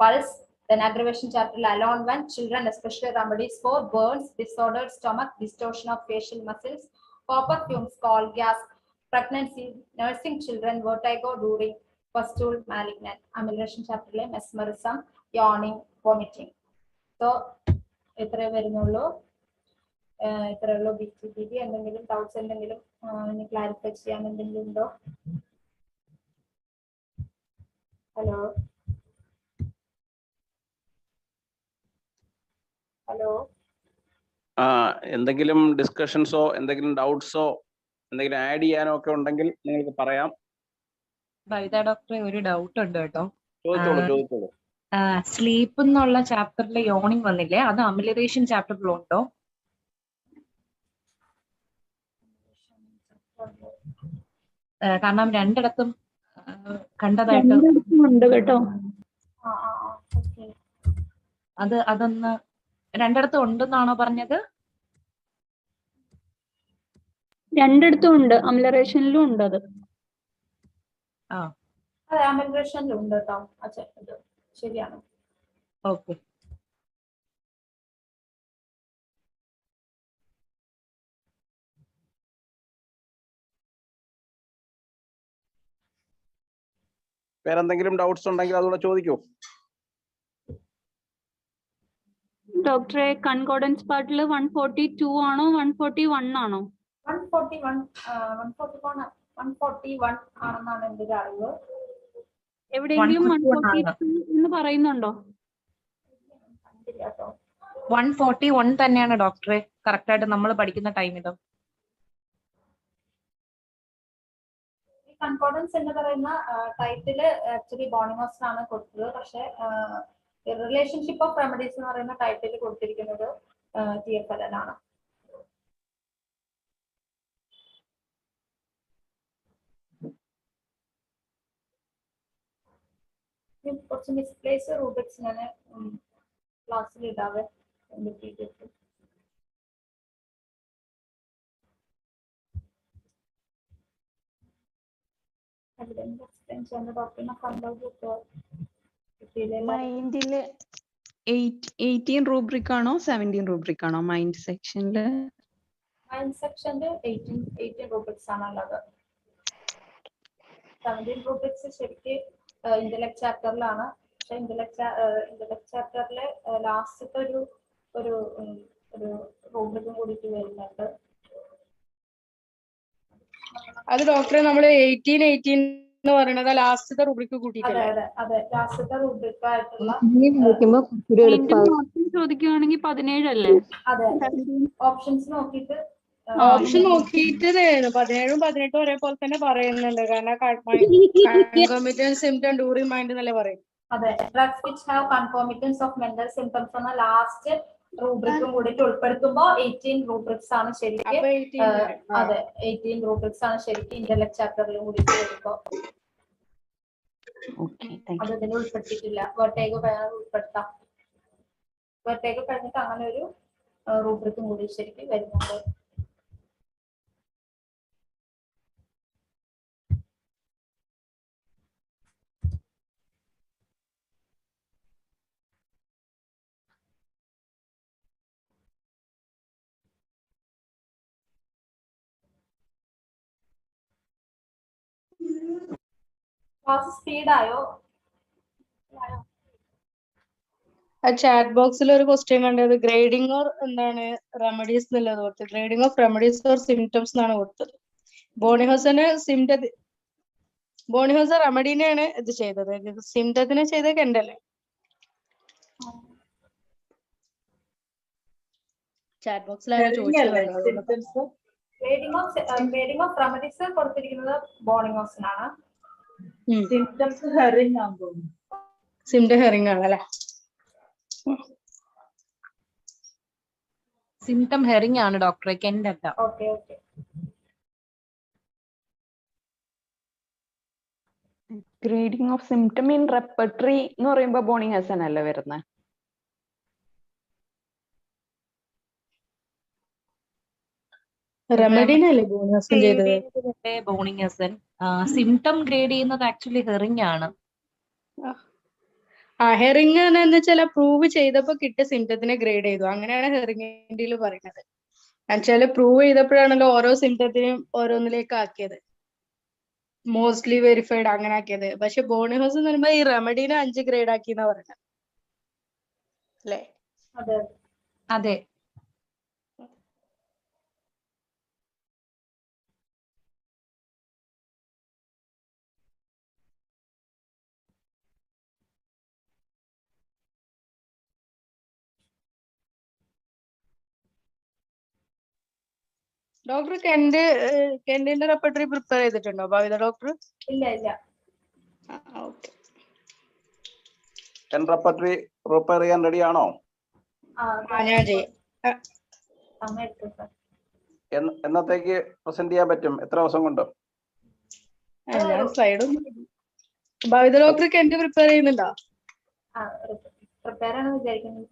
pulse. Then aggravation chapter alone one, children, especially remedies for burns, disordered stomach, distortion of facial muscles, copper fumes, coal gas, pregnancy, nursing children, vertigo during pustule, malignant. Amelioration chapter mesmerism, yawning, vomiting. So ഇത്രേ വരുന്നുള്ളൂ. BTPD എന്തെങ്കിലും doubts എന്തെങ്കിലും clarify ചെയ്യാൻ എന്തെങ്കിലും ഉണ്ടോ? Hello എന്തെങ്കിലും ഡിസ്കഷൻസോ എന്തെങ്കിലും ഡൗട്ട്സോ എന്തെങ്കിലും ആഡ് ചെയ്യാനോ ഒക്കെ ഉണ്ടെങ്കിൽ നിങ്ങൾക്ക് പറയാം. ഡോക്ടറെ ഒരു ഡൗട്ട് ഉണ്ട് കേട്ടോ. ചോദിച്ചോളൂ. സ്ലീപ്പ് എന്നുള്ള ചാപ്റ്ററിൽ യോണിങ് വന്നില്ലേ, അത് അമിലറേഷൻ ചാപ്റ്ററിലുണ്ടോ? കാരണം രണ്ടിടത്തും കണ്ടതായിട്ട് കേട്ടോ. അതൊന്ന് രണ്ടിടത്തും ഉണ്ടെന്നാണോ പറഞ്ഞത്? രണ്ടിടത്തും ഉണ്ട്, അമിലറേഷനിലും ഉണ്ട്. അത് അതെ, അമിലറേഷനിലും ഉണ്ട് കേട്ടോ. ശരിയാണ്. ഓക്കെ. വേറെന്തെങ്കിലും ഡൗട്ട്സ് ഉണ്ടെങ്കിൽ അതുകൂടെ ചോദിക്കൂ. ഡോക്ടറെ, കൺകോർഡൻസ് പാർട്ടിൽ 142 ആണോ 141 ആണോ? 141 ആണെന്നാണ് എന്റെ ഒരു അറിവ്. എവിടെയെങ്കിലും 142 എന്ന് പറയുന്നുണ്ടോ? 141 തന്നെയാണ് ഡോക്ടറെ കറക്റ്റ് ആയിട്ട് നമ്മൾ പഠിക്കുന്ന ടൈമിലോ. കൺകോർഡൻസ് എന്ന് പറയുന്ന ടൈറ്റില് ആക്ച്വലി ബോണിമോസിനാണ് കൊടുത്തത്. പക്ഷെ റിലേഷൻഷിപ്പ് ഓഫ് റെമഡീസ് എന്ന് പറയുന്ന ടൈറ്റിൽ കൊടുത്തിരിക്കുന്നത് TFLN ആണ്. കുറച്ച് മിസ്പ്ലേസ് റൂബ്രിക്സ് ഞാൻ ക്ലാസ്സിൽ ഇടാവെ ഡോക്ടറിനെ കണ്ടോ മൈൻഡില് 18 റൂബ്രിക് ആണോ 17 റൂബ്രിക് ആണോ മൈൻഡ് സെക്ഷനില്? മൈൻഡ് സെക്ഷനിൽ 18 റൂബ്രിക്സ് ആണുള്ളത്. 17 റൂബ്രിക്സ് ശരിക്കും ഇന്റലക്ട് ചാപ്റ്ററിലാണ്. പക്ഷെ ഇന്റലക്ട് ചാപ്റ്ററിലെ ലാസ്റ്റത്തെ ഒരു റൂബ്രിക്കും കൂടിയിട്ട് വരുന്നുണ്ട്. അത് ഡോക്ടറെ നമ്മള് 18 എന്ന് പറയുന്നത് ലാസ്റ്റത്തെ റൂബ്രിക്ക് കൂട്ടിയിട്ടല്ലേ? അതെ ലാസ്റ്റത്തെ റൂബ്രിക് ആയിട്ടുള്ള ചോദിക്കുകയാണെങ്കിൽ 17 അല്ലേ? അതെ ഓപ്ഷൻസ് നോക്കിയിട്ട് ഓപ്ഷൻ നോക്കിയിട്ട് 17ഉം 18ഉം ഒരേപോലെ തന്നെ പറയുന്നുണ്ട്. കാരണം സിംറ്റം ഡ്യൂറിംഗ് മൈൻഡ് എന്നല്ലേ പറയും. അതെ drugs which have concomitants of mental symptoms എന്ന ലാസ്റ്റ് റൂബ്രിക്കും കൂടിയിട്ട് ഉൾപ്പെടുത്തുമ്പോൾ 18 റൂബ്രിക്സ് ആണ് ശരിക്കും. അതെ 18 റൂബ്രിക്സ് ആണ് ശരിക്കും ഇന്റലക്ട് ചാപ്റ്ററിലും കൂടിയിട്ട് വരുമ്പോൾ. അത് ഇതിൽ ഉൾപ്പെടുത്തിയിട്ടില്ല. വെർട്ടേഗ് ഉൾപ്പെടുത്താം. വെർട്ടേഗ് കഴിഞ്ഞിട്ട് അങ്ങനെ ഒരു റൂബ്രിക്കും കൂടി ശരിക്കും വരുന്നുണ്ട്. ക്ലാസ് സ്പീഡായോ? ചാറ്റ് ബോക്സിൽ ഒരു ക്വസ്റ്റ്യൻ കണ്ടത് ഗ്രേഡിംഗ് ഓർ എന്താണ് റെമഡീസ് എന്നുള്ളത് കൊടുത്തത്. Grading of remedies or symptoms എന്നാണ് കൊടുത്തത്. ബോണിഹോസൻ റെമഡീനെയാണ് ഇത് ചെയ്തത്. സിംറ്റത്തിനെ ചെയ്ത കെൻഡല്ലേ? ചാറ്റ് ബോക്സിലാണ് ചോദിച്ചത്. ഗ്രേഡിംഗ് ഓഫ് റെമഡീസ് കൊടുത്തിരിക്കുന്നത് ബോണിഹോസനാണ്. സിംറ്റംസ് ഹെറിംഗ് ആണ് തോന്നുന്നു. സിംറ്റം ഹെറിംഗ് ആണല്ലേ? സിംറ്റം ഹെറിംഗ് ആണ് ഡോക്ടറെ, കെൻഡല്ല. Okay grading of symptom in repertory എന്ന് പറയുമ്പോ ബോണിഹസൻ അല്ലേ വരുന്നത്? റെമഡീനല്ലേ ബോണിഹസൻ ചെയ്തത്? ബോണിഹസൻ സിംറ്റം ഗ്രേഡ് ചെയ്യുന്നത് ആക്ച്വലി ഹെറിംഗ് ആണ്. ഹെറിംഗ് എന്ന് വെച്ചാൽ പ്രൂവ് ചെയ്തപ്പോ കിട്ടിയ സിംറ്റത്തിനെ ഗ്രേഡ് ചെയ്തു. അങ്ങനെയാണ് ഹെറിംഗിന്റെ പറയുന്നത്. എന്നുവെച്ചാല് പ്രൂവ് ചെയ്തപ്പോഴാണല്ലോ ഓരോ സിംറ്റത്തിനും ഓരോന്നിലേക്ക് ആക്കിയത്, മോസ്റ്റ്ലി വെരിഫൈഡ് അങ്ങനെ ആക്കിയത്. പക്ഷെ ബോണിഹോസ് എന്ന് പറയുമ്പോ ഈ റെമഡീനെ 5 ഗ്രേഡ് ആക്കി എന്നാ പറയുന്നത് അല്ലേ? അതെ. ഡോക്ടർ കെൻഡിന്റെ റെപ്പർട്ടറി പ്രിപ്പയർ ചെയ്തിട്ടുണ്ടോ ഭാവിത ഡോക്ടർ? ഇല്ല. റെപ്പർട്ടറി പ്രിപ്പയർ ചെയ്യാൻ റെഡി ആണോ? ഞാൻ ചെയ്യാം. എന്നത്തേക്ക് പ്രസന്റ് ചെയ്യാൻ പറ്റും? എത്ര ദിവസം കൊണ്ട്? ഞാൻ സ്ലൈഡും ഭാവിത ഡോക്ടർ കെൻഡ് പ്രിപ്പയർ ചെയ്യുന്നുണ്ടോ? പ്രിപ്പയർ ആണ് വിചാരിക്കുന്നത്.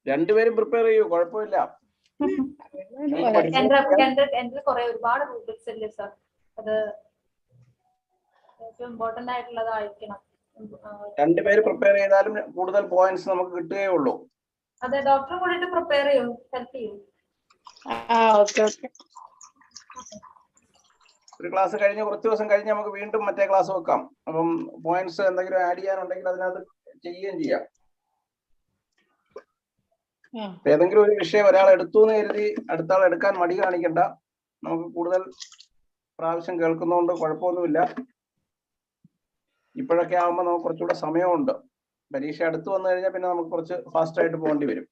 രണ്ടുപേരും പ്രിപ്പയർ ചെയ്യൂ, കുഴപ്പമില്ല. ഒരുപാട് റൂബ്രിക്സ് ഇല്ലേ സർ? അത് ഏറ്റവും ഇമ്പോർട്ടന്റ് ആയിട്ടുള്ളതായിരിക്കണം. രണ്ടുപേര് പ്രിപ്പയർ ചെയ്താലും കൂടുതൽ പോയിന്റ്സ് നമുക്ക് കിട്ടുകയുള്ളൂ. അതെ, ഡോക്ടർ കൂടിയിട്ട് പ്രിപ്പയർ ചെയ്യൂ, ഹെൽപ്പ് ചെയ്യൂ. ഒരു ക്ലാസ് കഴിഞ്ഞ് കുറച്ച് ദിവസം കഴിഞ്ഞ് നമുക്ക് വീണ്ടും മറ്റേ ക്ലാസ് വെക്കാം. അപ്പം പോയിന്റ്സ് എന്തെങ്കിലും ആഡ് ചെയ്യാനുണ്ടെങ്കിൽ അതിനകത്ത് ചെയ്യുകയും ചെയ്യാം. ഏതെങ്കിലും ഒരു വിഷയം ഒരാൾ എടുത്തു എന്ന് കരുതി അടുത്ത ആൾ എടുക്കാൻ മടി കാണിക്കണ്ട. നമുക്ക് കൂടുതൽ പ്രാവശ്യം കേൾക്കുന്നതുകൊണ്ട് കുഴപ്പമൊന്നുമില്ല. ഇപ്പോഴൊക്കെ ആകുമ്പോൾ നമുക്ക് കുറച്ചുകൂടെ സമയമുണ്ട്. പരീക്ഷ അടുത്ത് വന്നു കഴിഞ്ഞാൽ പിന്നെ നമുക്ക് കുറച്ച് ഫാസ്റ്റ് ആയിട്ട് പോകേണ്ടി വരും.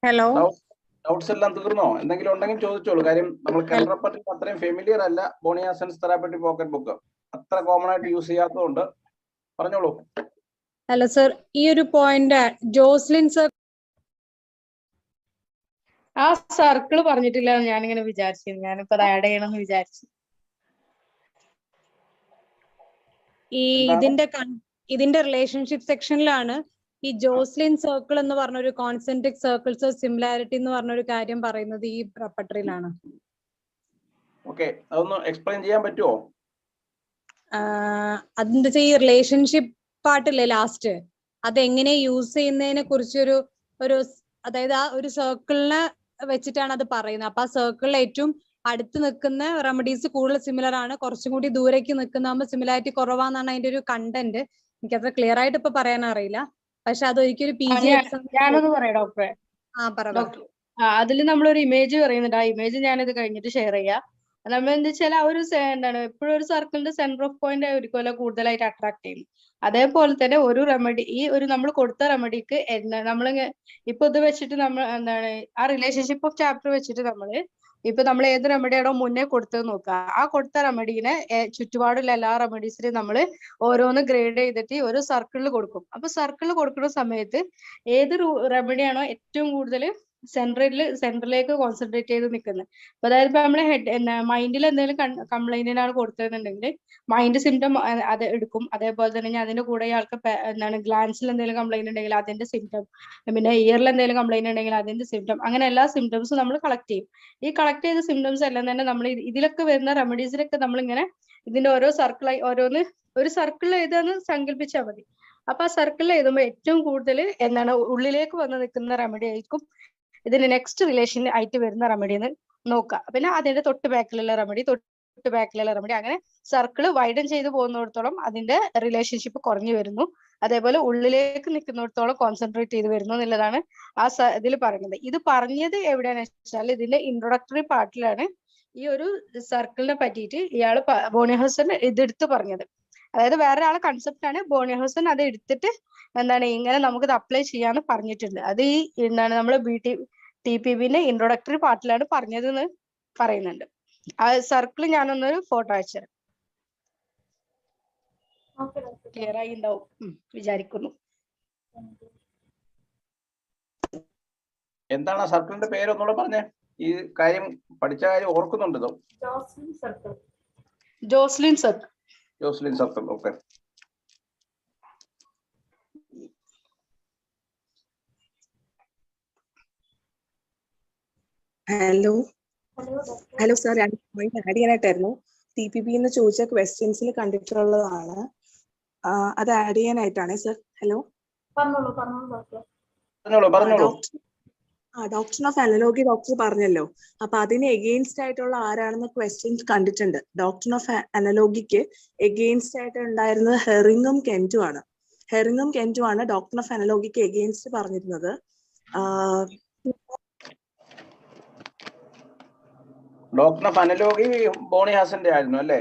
ഹലോ, ഡൗട്ട്സ് എല്ലാം തീർന്നോ? എന്തെങ്കിലും ഉണ്ടെങ്കിൽ ചോദിച്ചോളൂ. കാര്യം നമ്മൾ കെൻറപ്പറ്റി അത്രയും ഫെമിലിയർ അല്ല ബോണിഹസൻസ് തെറാപ്പറ്റി പോക്കറ്റ് ബുക്ക്. അത്ര കോമൺ ആയിട്ട് യൂസ് ചെയ്യാത്തതുകൊണ്ട് പറഞ്ഞോളൂ. അല്ല സർ, ഈ ഒരു പോയിന്റ് ജോസ്ലിൻ സർ ആ സർക്കിൾ പറഞ്ഞിട്ടില്ല എന്ന് ഞാനിങ്ങനെ വിചാരിച്ചു. ഞാനിപ്പോ അത് ആഡ് ചെയ്യണമെന്ന് വിചാരിച്ചു. ഈ ഇതിന്റെ റിലേഷൻഷിപ്പ് സെക്ഷനിലാണ് ഈ ജോസ്ലിൻ സർക്കിൾ എന്ന് പറഞ്ഞ ഒരു കോൺസെൻട്രിക് സർക്കിൾസ് ഓഫ് സിമിലാരിറ്റി എന്ന് പറഞ്ഞ ഒരു കാര്യം പറയുന്നത് ഈ പ്രപ്പട്ടറിയിലാണ്. ഓക്കെ, അതൊന്ന് എക്സ്പ്ലെയിൻ ചെയ്യാൻ പറ്റുമോ? അതിന്റെ ഈ റിലേഷൻഷിപ്പ് പാർട്ടില്ലേ ലാസ്റ്റ്, അതെങ്ങനെ യൂസ് ചെയ്യുന്നതിനെ കുറിച്ചൊരു അതായത് ആ ഒരു സർക്കിളിനെ വെച്ചിട്ടാണ് അത് പറയുന്നത്. അപ്പൊ ആ സർക്കിളിൽ ഏറ്റവും അടുത്ത് നിൽക്കുന്ന റെമഡീസ് കൂടുതൽ സിമിലർ ആണ്, കുറച്ചും കൂടി ദൂരേക്ക് നിൽക്കുന്ന സിമിലാരിറ്റി കുറവാന്നാണ് അതിന്റെ ഒരു കണ്ടന്റ്. എനിക്കത്ര ക്ലിയർ ആയിട്ട് ഇപ്പൊ പറയാൻ അറിയില്ല, പക്ഷെ അതൊരിക്കലും PG എക്സാം. ഞാനൊന്ന് പറയാം ഡോക്ടറെ. ഡോക്ടർ അതിൽ നമ്മളൊരു ഇമേജ് പറയുന്നുണ്ട്. ആ ഇമേജ് ഞാനിത് കഴിഞ്ഞിട്ട് ഷെയർ ചെയ്യാം. നമ്മൾ എന്താ വെച്ചാൽ ആ ഒരു എന്താണ് എപ്പോഴും ഒരു സർക്കിളിന്റെ സെന്റർ ഓഫ് പോയിന്റ് ആയിരിക്കുമല്ലോ കൂടുതലായിട്ട് അട്രാക്ട് ചെയ്യുന്നത്. അതേപോലെ തന്നെ ഒരു റെമഡി, ഈ ഒരു നമ്മൾ കൊടുത്ത റെമഡിക്ക് നമ്മൾ ഇപ്പൊ ഇത് വെച്ചിട്ട് നമ്മൾ എന്താണ് ആ റിലേഷൻഷിപ്പ് ഓഫ് ചാപ്റ്റർ വെച്ചിട്ട് നമ്മൾ ഏത് റെമഡിയാണോ മുന്നേ കൊടുത്തത് നോക്കുക. ആ കൊടുത്ത റെമഡീനെ ചുറ്റുപാടുള്ള എല്ലാ റെമഡീസിനും നമ്മൾ ഓരോന്ന് ഗ്രേഡ് ചെയ്തിട്ട് ഒരു സർക്കിളിൽ കൊടുക്കും. അപ്പൊ സർക്കിളിൽ കൊടുക്കുന്ന സമയത്ത് ഏത് റെമഡിയാണോ ഏറ്റവും കൂടുതൽ സെന്ററിലേക്ക് കോൺസെൻട്രേറ്റ് ചെയ്ത് നിൽക്കുന്നത്. അപ്പൊ അതായത് ഇപ്പൊ നമ്മള് മൈൻഡിൽ എന്തെങ്കിലും കംപ്ലൈന്റിനാണ് കൊടുത്തതെന്നുണ്ടെങ്കിൽ മൈൻഡ് സിംറ്റം അത് എടുക്കും. അതേപോലെ തന്നെ അതിന്റെ കൂടെ ഇയാൾക്ക് എന്താണ് ഗ്ലാൻസിൽ എന്തെങ്കിലും കംപ്ലൈന്റ് ഉണ്ടെങ്കിൽ അതിന്റെ സിംറ്റം, പിന്നെ ഇയറിൽ എന്തെങ്കിലും കംപ്ലൈന്റ് ഉണ്ടെങ്കിൽ അതിന്റെ സിംറ്റം, അങ്ങനെ എല്ലാ സിംറ്റംസും നമ്മൾ കളക്ട് ചെയ്യും. ഈ കളക്ട് ചെയ്ത സിംറ്റംസ് എല്ലാം തന്നെ നമ്മൾ ഇതിലൊക്കെ വരുന്ന റെമഡീസിലൊക്കെ നമ്മളിങ്ങനെ ഇതിന്റെ ഓരോ സർക്കിളായി ഓരോന്ന് ഒരു സർക്കിൾ ഏതാന്ന് സങ്കല്പിച്ചാൽ മതി. അപ്പൊ ആ സർക്കിളിൽ എഴുതുമ്പോൾ ഏറ്റവും കൂടുതൽ എന്താണ് ഉള്ളിലേക്ക് വന്ന് നിൽക്കുന്ന റെമഡി ആയിരിക്കും ഇതിന് നെക്സ്റ്റ് റിലേഷൻ ആയിട്ട് വരുന്ന റെമഡി എന്ന് നോക്കുക. പിന്നെ അതിന്റെ തൊട്ട് ബാക്കിലുള്ള റെമഡി അങ്ങനെ സർക്കിൾ വൈഡൻ ചെയ്ത് പോകുന്നിടത്തോളം അതിന്റെ റിലേഷൻഷിപ്പ് കുറഞ്ഞു വരുന്നു. അതേപോലെ ഉള്ളിലേക്ക് നിൽക്കുന്നിടത്തോളം കോൺസെൻട്രേറ്റ് ചെയ്ത് വരുന്നു എന്നുള്ളതാണ് ആ ഇതിൽ പറയുന്നത്. ഇത് പറഞ്ഞത് എവിടെയാണെന്ന് വെച്ചാൽ ഇതിന്റെ ഇൻട്രൊഡക്ടറി പാർട്ടിലാണ് ഈ ഒരു സർക്കിളിനെ പറ്റിയിട്ട് ഇയാള് ബോണിഹോസൻ ഇതെടുത്ത് പറഞ്ഞത്. അതായത് വേറെ ആളെ കൺസെപ്റ്റ് ആണ്, ബോണിഹോസൻ അത് എടുത്തിട്ട് എന്താണ് ഇങ്ങനെ നമുക്കിത് അപ്ലൈ ചെയ്യാന്ന് പറഞ്ഞിട്ടുണ്ട്. അത് ഈ എന്താണ് നമ്മള് TPBന്റെ ഇൻട്രൊഡക്ടറി പാർട്ടിലാണ് പറഞ്ഞതെന്ന് പറയുന്നുണ്ട്. ആ സർക്കിൾ ഞാനൊന്നൊരു ഫോട്ടോ അയച്ചുതരാം. ക്ലിയർ ആയി ഉണ്ടാവും വിചാരിക്കുന്നു. എന്താണ് ആ സർക്കിളിന്റെ പേര് ഒന്നുകൂടെ പറഞ്ഞേ? ഈ കാര്യം പഠിച്ച കാര്യം ഓർക്കുന്നുണ്ടോ? Joslin circle. Okay. Hello sir, രണ്ട് പോയിന്റ് ആഡ് ചെയ്യാനായിട്ടായിരുന്നു. TPB എന്ന് ചോദിച്ച ക്വസ്റ്റ്യൻസിൽ കണ്ടിട്ടുള്ളതാണ്, അത് ആഡ് ചെയ്യാനായിട്ടാണ് sir. Hello, doctor of analogy doctor പറഞ്ഞല്ലോ, അപ്പൊ അതിന് എഗെയിൻസ്റ്റ് ആയിട്ടുള്ള ആരാണെന്ന് ക്വസ്റ്റ്യൻ കണ്ടിട്ടുണ്ട്. ഡോക്ടർ ഓഫ് അനലോഗിക്ക് എഗെയിൻസ്റ്റ് ആയിട്ട് ഉണ്ടായിരുന്നത് ഹെറിങ്ങും കെന്റും ആണ് ഡോക്ടർ ഓഫ് അനലോഗിക്ക് എഗെയിൻസ്റ്റ് പറഞ്ഞിരുന്നത്. ഡോക്ടർ ഓഫ് അനലോഗി ബോണിഹാസന്റെ ആയിരുന്നു അല്ലേ?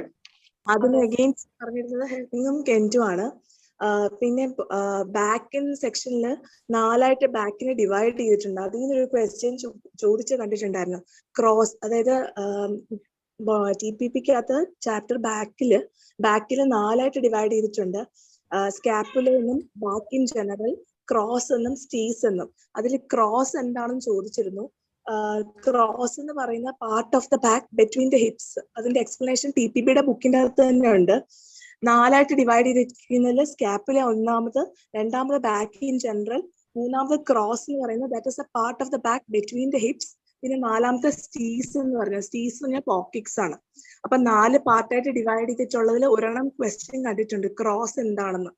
അതിന് എഗെയിൻസ്റ്റ് പറഞ്ഞിരുന്നത് ഹെറിങ്ങും കെന്റും ആണ്. പിന്നെ ബാക്കിൻ സെക്ഷനിൽ 4 ബാക്കിനെ ഡിവൈഡ് ചെയ്തിട്ടുണ്ട്. അതിൽ നിന്നൊരു ക്വസ്റ്റ്യൻ ചോദിച്ച് കണ്ടിട്ടുണ്ടായിരുന്നു. ക്രോസ്, അതായത് TPBക്കകത്ത് ചാപ്റ്റർ ബാക്കില് 4 ഡിവൈഡ് ചെയ്തിട്ടുണ്ട്. സ്കാപ്പുല എന്നും ബാക്ക് ഇൻ ജനറൽ, ക്രോസ് എന്നും സ്റ്റീസ് എന്നും. അതിൽ ക്രോസ് എന്താണെന്ന് ചോദിച്ചിരുന്നു. ക്രോസ് എന്ന് പറയുന്ന part of the back between the hips. അതിന്റെ എക്സ്പ്ലനേഷൻ TPBയുടെ ബുക്കിന്റെ അകത്ത് തന്നെ ഉണ്ട്. 4 ഡിവൈഡ് ചെയ്തിരിക്കുന്നതിൽ സ്കാപ്പുല ഒന്നാമത്, രണ്ടാമത് ബാക്ക് ഇൻ ജനറൽ, മൂന്നാമത് ക്രോസ് എന്ന് പറയുന്നത് that is A part of the back between the hips. പിന്നെ നാലാമത്തെ സ്റ്റീസ് എന്ന് പറഞ്ഞാൽ കോക്കിക്സ് ആണ്. അപ്പൊ 4 പാർട്ടായിട്ട് ഡിവൈഡ് ചെയ്തിട്ടുള്ളതിൽ ഒരെണ്ണം ക്വസ്റ്റ്യൻ കണ്ടിട്ടുണ്ട്, ക്രോസ് എന്താണെന്ന്.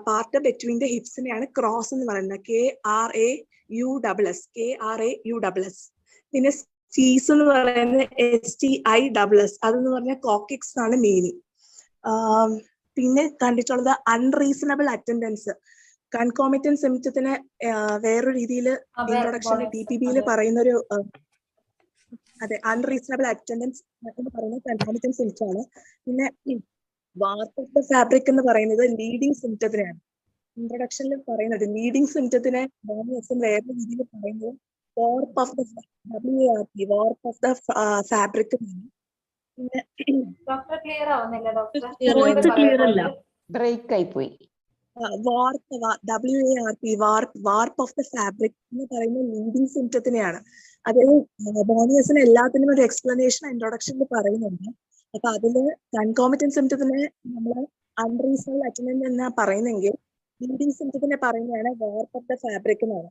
പാർട്ട് ബിറ്റ്വീൻ ദ ഹിപ്സിനെയാണ് ക്രോസ് എന്ന് പറയുന്നത്, KRAUSS. പിന്നെ സ്റ്റീസ് എന്ന് പറയുന്നത് STISS, അതെന്ന് പറഞ്ഞാൽ കോക്കിക്സ് ആണ് മീനിങ്. പിന്നെ കണ്ടിട്ടുള്ളത് അൺറീസണബിൾ അറ്റൻഡൻസ്. കൺകോമിറ്റന്റ് സിംറ്റത്തിന് വേറൊരു രീതിയിൽ ഇൻട്രൊഡക്ഷനിൽ TPBയിൽ പറയുന്നൊരു അൺറീസണബിൾ അറ്റൻഡൻസ് എന്ന് പറയുന്നത് കൺകോമിറ്റന്റ് സിംറ്റം ആണ്. പിന്നെ വാർപ്പ് ഓഫ് ദ ഫാബ്രിക് എന്ന് പറയുന്നത് ലീഡിങ് സിംറ്റത്തിനാണ്. ഇൻട്രൊഡക്ഷനിൽ പറയുന്നത് ലീഡിങ് സിംറ്റത്തിനെ വേറൊരു രീതിയിൽ പറയുന്നത് വാർപ്പ് of the fabric. Doctor clear ആവുന്നില്ല. ബ്രേക്ക് ആയി പോയി. വാർപ്പ് വാർപ്പ് ഓഫ് ദ ഫാബ്രിക് എന്ന് പറയുന്ന ലീഡിങ് സിംറ്റത്തിനെയാണ്. അതായത് ബോണിയസിന് എല്ലാത്തിനും ഒരു എക്സ്പ്ലനേഷൻ ഇൻട്രൊഡക്ഷനിൽ പറയുന്നുണ്ട്. അപ്പൊ അതില് കൺകോമിറ്റന്റ് സിംറ്റത്തിനെ നമ്മൾ അൺറീസണബിൾ അറ്റൻഡന്റ് എന്നാ പറയുന്നെങ്കിൽ ലീഡിങ് സിംറ്റത്തിനെ പറയുന്നതാണ് വാർപ്പ് ഓഫ് ദ ഫാബ്രിക് എന്നാണ്.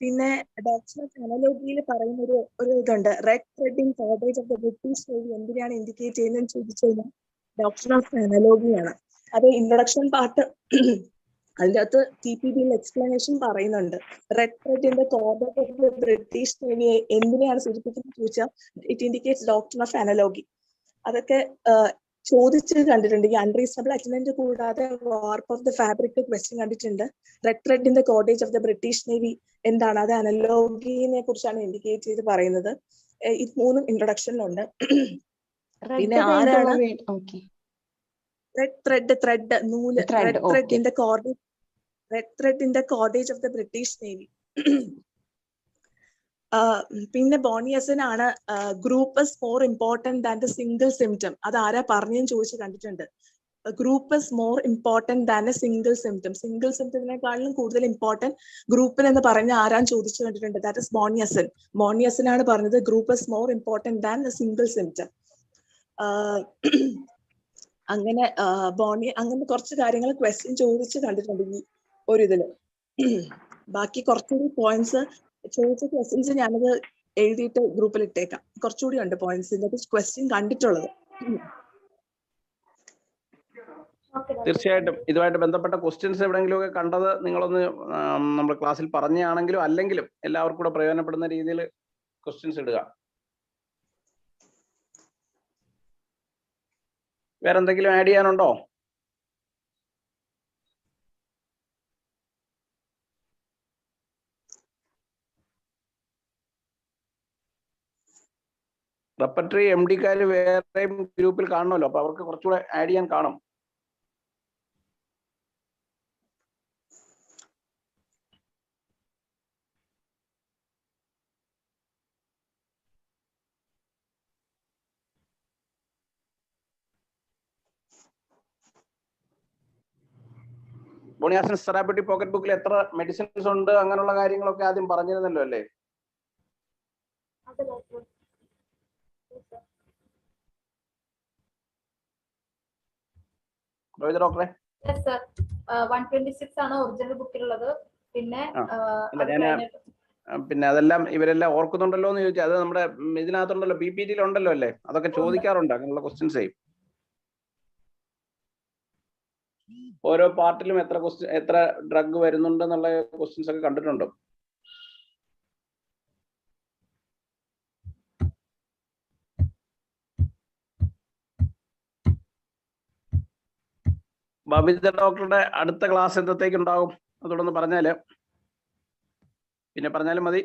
പിന്നെ ഡോക്ടർ ഓഫ് അനലോഗിയിൽ പറയുന്ന ഒരു ഇതുണ്ട്, red threading cordage of the British navy എന്തിനാണ് ഇൻഡിക്കേറ്റ് ചെയ്യുന്നതെന്ന് ചോദിച്ചു കഴിഞ്ഞാൽ ഡോക്ടർ ഓഫ് അനലോഗിയാണ്. അത് ഇൻട്രൊഡക്ഷൻ പാർട്ട് അതിൻ്റെ അകത്ത് TPB എക്സ്പ്ലനേഷൻ പറയുന്നുണ്ട്. റെഡ് ത്രെഡിന്റെ cordage of the British navy എന്തിനെയാണ് സൂചിപ്പിക്കുന്നത് ചോദിച്ചാൽ it indicates doctor of analogy. അതൊക്കെ ചോദിച്ച് കണ്ടിട്ടുണ്ട്. ഈ അൺറീസണബിൾ അറ്റൻഡന്റ് കൂടാതെ വാർപ്പ് ഓഫ് ദ ഫാബ്രിക് ക്വസ്റ്റ്യൻ കണ്ടിട്ടുണ്ട്. റെഡ് ത്രെഡിന്റെ cordage of the British navy എന്താണ്, അത് അനലോഗിനെ കുറിച്ചാണ് ഇൻഡിക്കേറ്റ് ചെയ്ത് പറയുന്നത്. ഇത് മൂന്നും ഇൻട്രൊഡക്ഷനിലുണ്ട്. പിന്നെ ആരാണ് റെഡ് ത്രെഡ് നൂല്, റെഡ് ത്രെഡിന്റെ cordage of the British navy. പിന്നെ ബോണിയസൻ ആണ് group is more important than the single symptom. അത് ആരാ പറഞ്ഞെന്ന് ചോദിച്ച് കണ്ടിട്ടുണ്ട്. Group is more important than a single symptom. Single സിംറ്റത്തിനെക്കാളും കൂടുതൽ ഇമ്പോർട്ടന്റ് ഗ്രൂപ്പിന് എന്ന് പറഞ്ഞ ആരാൻ ചോദിച്ചു കണ്ടിട്ടുണ്ട്. That is ബോണിയസൻ. ബോണിയസൻ ആണ് പറഞ്ഞത് group is more important than a single symptom. അങ്ങനെ അങ്ങനെ കുറച്ച് കാര്യങ്ങൾ ക്വസ്റ്റ്യൻ ചോദിച്ച് കണ്ടിട്ടുണ്ട് ഈ ഒരു ഇതില്. ബാക്കി കുറച്ചുകൂടി പോയിന്റ്സ് ചോദിച്ച ക്വസ്റ്റ്യൻസ് ഞാനത് എഴുതിയിട്ട് ഗ്രൂപ്പിൽ ഇട്ടേക്കാം. കുറച്ചുകൂടി ഉണ്ട് പോയിന്റ്സ് ഇതിന്റെ ക്വസ്റ്റ്യൻ കണ്ടിട്ടുള്ളത്. തീർച്ചയായിട്ടും ഇതുമായിട്ട് ബന്ധപ്പെട്ട ക്വസ്റ്റ്യൻസ് എവിടെയെങ്കിലും ഒക്കെ കണ്ടത് നിങ്ങളൊന്ന് നമ്മുടെ ക്ലാസ്സിൽ പറഞ്ഞാണെങ്കിലും അല്ലെങ്കിലും എല്ലാവർക്കും കൂടെ പ്രയോജനപ്പെടുന്ന രീതിയിൽ ക്വസ്റ്റ്യൻസ് ഇടുക. വേറെ എന്തെങ്കിലും ആഡ് ചെയ്യാനുണ്ടോ? റെപ്പർട്ടറി MD-ക്കാര് വേറെയും ഗ്രൂപ്പിൽ കാണണമല്ലോ, അപ്പൊ അവർക്ക് കുറച്ചുകൂടെ ആഡ് ചെയ്യാൻ കാണും. ബോണിയാസൻ തെറാപ്യൂട്ടിക് പോക്കറ്റ് ബുക്കിൽ എത്ര മെഡിസിൻസ് ഉണ്ട് അങ്ങനെയുള്ള കാര്യങ്ങളൊക്കെ ആദ്യം പറഞ്ഞിരുന്നല്ലോ അല്ലേ? ഡോക്ടറെ 126 ആണ് ഒറിജിനൽ ബുക്കിലുള്ളത്. പിന്നെ പിന്നെ അതെല്ലാം ഇവരെല്ലാം ഓർക്കുന്നുണ്ടല്ലോ എന്ന് ചോദിച്ചാൽ അത് നമ്മുടെ ഇതിനകത്തുണ്ടല്ലോ, PPT ഉണ്ടല്ലോ അല്ലേ? അതൊക്കെ ചോദിക്കാറുണ്ട് അങ്ങനെയുള്ള ക്വസ്റ്റ്യൻസ്. ഓരോ പാർട്ടിലും എത്ര ഡ്രഗ് വരുന്നുണ്ട് എന്നുള്ള ക്വസ്റ്റ്യൻസ് ഒക്കെ കണ്ടിട്ടുണ്ടോ? ബബിത ഡോക്ടറുടെ അടുത്ത ക്ലാസ് എന്നത്തേക്ക് ഉണ്ടാകും? അതോടൊന്ന് പറഞ്ഞാല്, പിന്നെ പറഞ്ഞാലും മതി.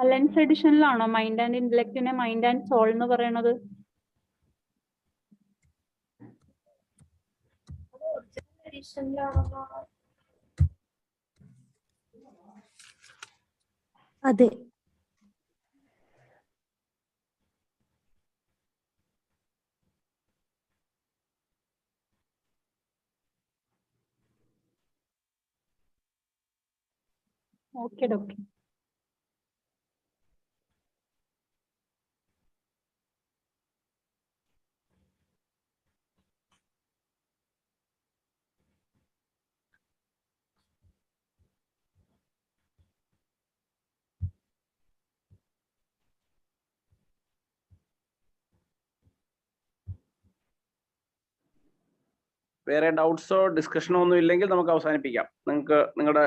അലൻസ് എഡിഷനിലാണോ മൈൻഡ് ആൻഡ് ഇന്റലക്റ്റിനെ മൈൻഡ് ആൻഡ് സോൾ എന്ന് പറയണത്? അതെ. Okay doctor. വേറെ ഡൗട്ട്സോ ഡിസ്കഷനോ ഒന്നും ഇല്ലെങ്കിൽ നമുക്ക് അവസാനിപ്പിക്കാം. നിങ്ങൾക്ക് നിങ്ങളുടെ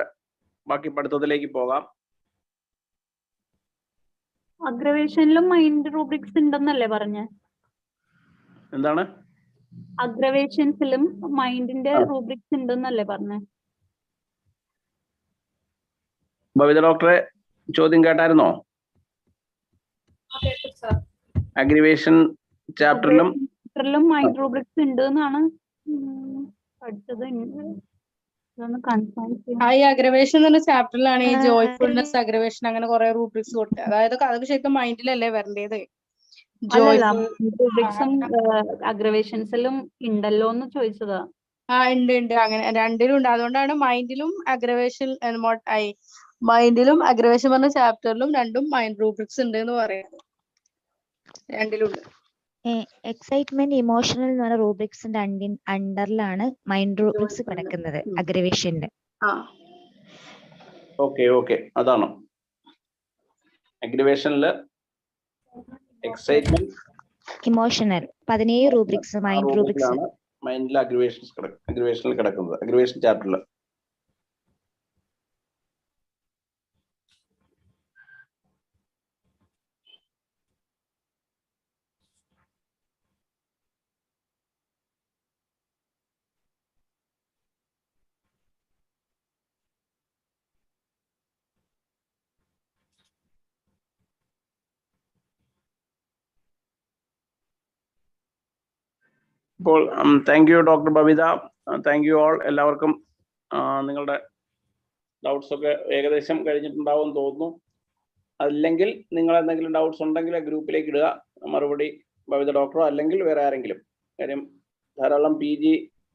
ബാക്കി പഠിത്തത്തിലേക്ക് പോകാം. അഗ്രവേഷനിലും മൈൻഡ് റൂബ്രിക്സ് ഉണ്ടെന്നല്ലേ പറഞ്ഞ? എന്താണ്? അഗ്രവേഷൻസിലും മൈൻഡിന്റെ റൂബ്രിക്സ് ഉണ്ടെന്നല്ലേ പറഞ്ഞ? ബബിത ഡോക്ടറെ ചോദ്യം കേട്ടായിരുന്നോ? അഗ്രിവേഷൻ ചാപ്റ്ററിലും മൈൻഡ് റൂബ്രിക്സ് ഉണ്ട് എന്നാണ് പഠിച്ചത്. ഈ അഗ്രവേഷൻ എന്ന ചാപ്റ്ററിലാണ് ഈ ജോയ്ഫുൾനെസ്, അഗ്രവേഷൻ അങ്ങനെ കുറെ റൂബ്രിക്സ് കൊടുത്തത്. അതായത് അതൊക്കെ ശരിക്കും മൈൻഡിലല്ലേ വരേണ്ടത്. അല്ലല്ല ജോയിന്റ് റൂബ്രിക്സും അഗ്രവേഷൻസിലും ഉണ്ടല്ലോ എന്ന് ചോദിച്ചതാ. ഉണ്ട് അങ്ങനെ രണ്ടിലും ഉണ്ട്. അതുകൊണ്ടാണ് മൈൻഡിലും അഗ്രവേഷൻ പറഞ്ഞ ചാപ്റ്ററിലും രണ്ടും മൈൻഡ് റൂബ്രിക്സ് ഉണ്ട് എന്ന് പറയുന്നത്. രണ്ടിലുണ്ട്. എക്സൈറ്റ്മെന്റ് ഇമോഷണൽ എന്ന് പറഞ്ഞ റൂബ്രിക്സിന്റെ അണ്ടറിലാണ് മൈൻഡ് റൂബ്രിക്സ് കിടക്കുന്നത് അഗ്രവേഷനില്. ഓക്കെ അതാണ് അഗ്രിവേഷനില് excitement emotional 17 rubrics mind rubrics മൈൻഡിൽ അഗ്രിവേഷനിൽ കിടക്കുന്നത് അഗ്രിവേഷൻ ചാപ്റ്ററിൽ. ഇപ്പോൾ thank you doctor Babitha, thank you all. എല്ലാവർക്കും നിങ്ങളുടെ ഡൗട്ട്സ് ഒക്കെ ഏകദേശം കഴിഞ്ഞിട്ടുണ്ടാവും തോന്നുന്നു. അല്ലെങ്കിൽ നിങ്ങൾ എന്തെങ്കിലും ഡൗട്ട്സ് ഉണ്ടെങ്കിൽ ഗ്രൂപ്പിലേക്ക് ഇടുക. മറുപടി ബബിത ഡോക്ടറോ അല്ലെങ്കിൽ വേറെ ആരെങ്കിലും. കാര്യം ധാരാളം PG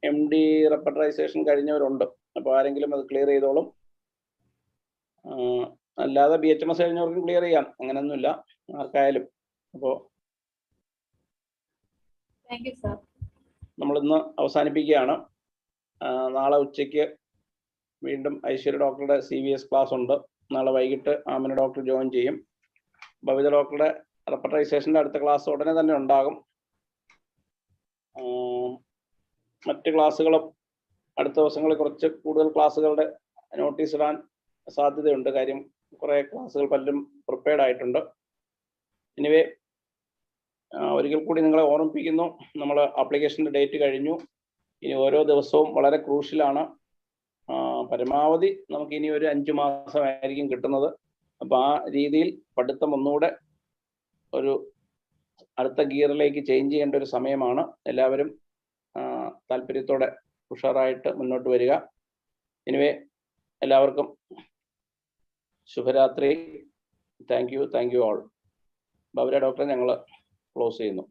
MD റെപ്പർട്ടറൈസേഷൻ കഴിഞ്ഞവരുണ്ട്. അപ്പോൾ ആരെങ്കിലും അത് ക്ലിയർ ചെയ്തോളും. അല്ലാതെ BHMS കഴിഞ്ഞവർക്കും ക്ലിയർ ചെയ്യാം, അങ്ങനെയൊന്നുമില്ല ആർക്കായാലും. അപ്പോൾ താങ്ക് യു സർ. നമ്മളിന്ന് അവസാനിപ്പിക്കുകയാണ്. നാളെ ഉച്ചയ്ക്ക് വീണ്ടും ഐശ്വര്യ ഡോക്ടറുടെ CVS ക്ലാസ് ഉണ്ട്. നാളെ വൈകിട്ട് ആമിന ഡോക്ടർ ജോയിൻ ചെയ്യും. ബബിത ഡോക്ടറുടെ റെപ്പർട്ടറൈസേഷൻ്റെ അടുത്ത ക്ലാസ് ഉടനെ തന്നെ ഉണ്ടാകും. മറ്റ് ക്ലാസ്സുകളും അടുത്ത ദിവസങ്ങളിൽ കുറച്ച് കൂടുതൽ ക്ലാസ്സുകളുടെ നോട്ടീസ് ഇടാൻ സാധ്യതയുണ്ട്. കാര്യം കുറേ ക്ലാസ്സുകൾ പലരും പ്രിപ്പയർഡ് ആയിട്ടുണ്ട്. എനിവേ ഒരിക്കൽ കൂടി നിങ്ങളെ ഓർമ്മിപ്പിക്കുന്നു, നമ്മൾ ആപ്ലിക്കേഷൻ്റെ ഡേറ്റ് കഴിഞ്ഞു. ഇനി ഓരോ ദിവസവും വളരെ ക്രൂഷ്യലാണ്. പരമാവധി നമുക്ക് ഇനി ഒരു 5 മാസമായിരിക്കും കിട്ടുന്നത്. അപ്പോൾ ആ രീതിയിൽ പഠിത്തം ഒന്നുകൂടെ ഒരു അടുത്ത ഗിയറിലേക്ക് ചേഞ്ച് ചെയ്യേണ്ട ഒരു സമയമാണ്. എല്ലാവരും താല്പര്യത്തോടെ ഉഷാറായിട്ട് മുന്നോട്ട് വരിക. എനിവേ എല്ലാവർക്കും ശുഭരാത്രി. Thank you all. ബബിത ഡോക്ടറെ ഞങ്ങൾ ക്ലോസ് ചെയ്യുന്നു.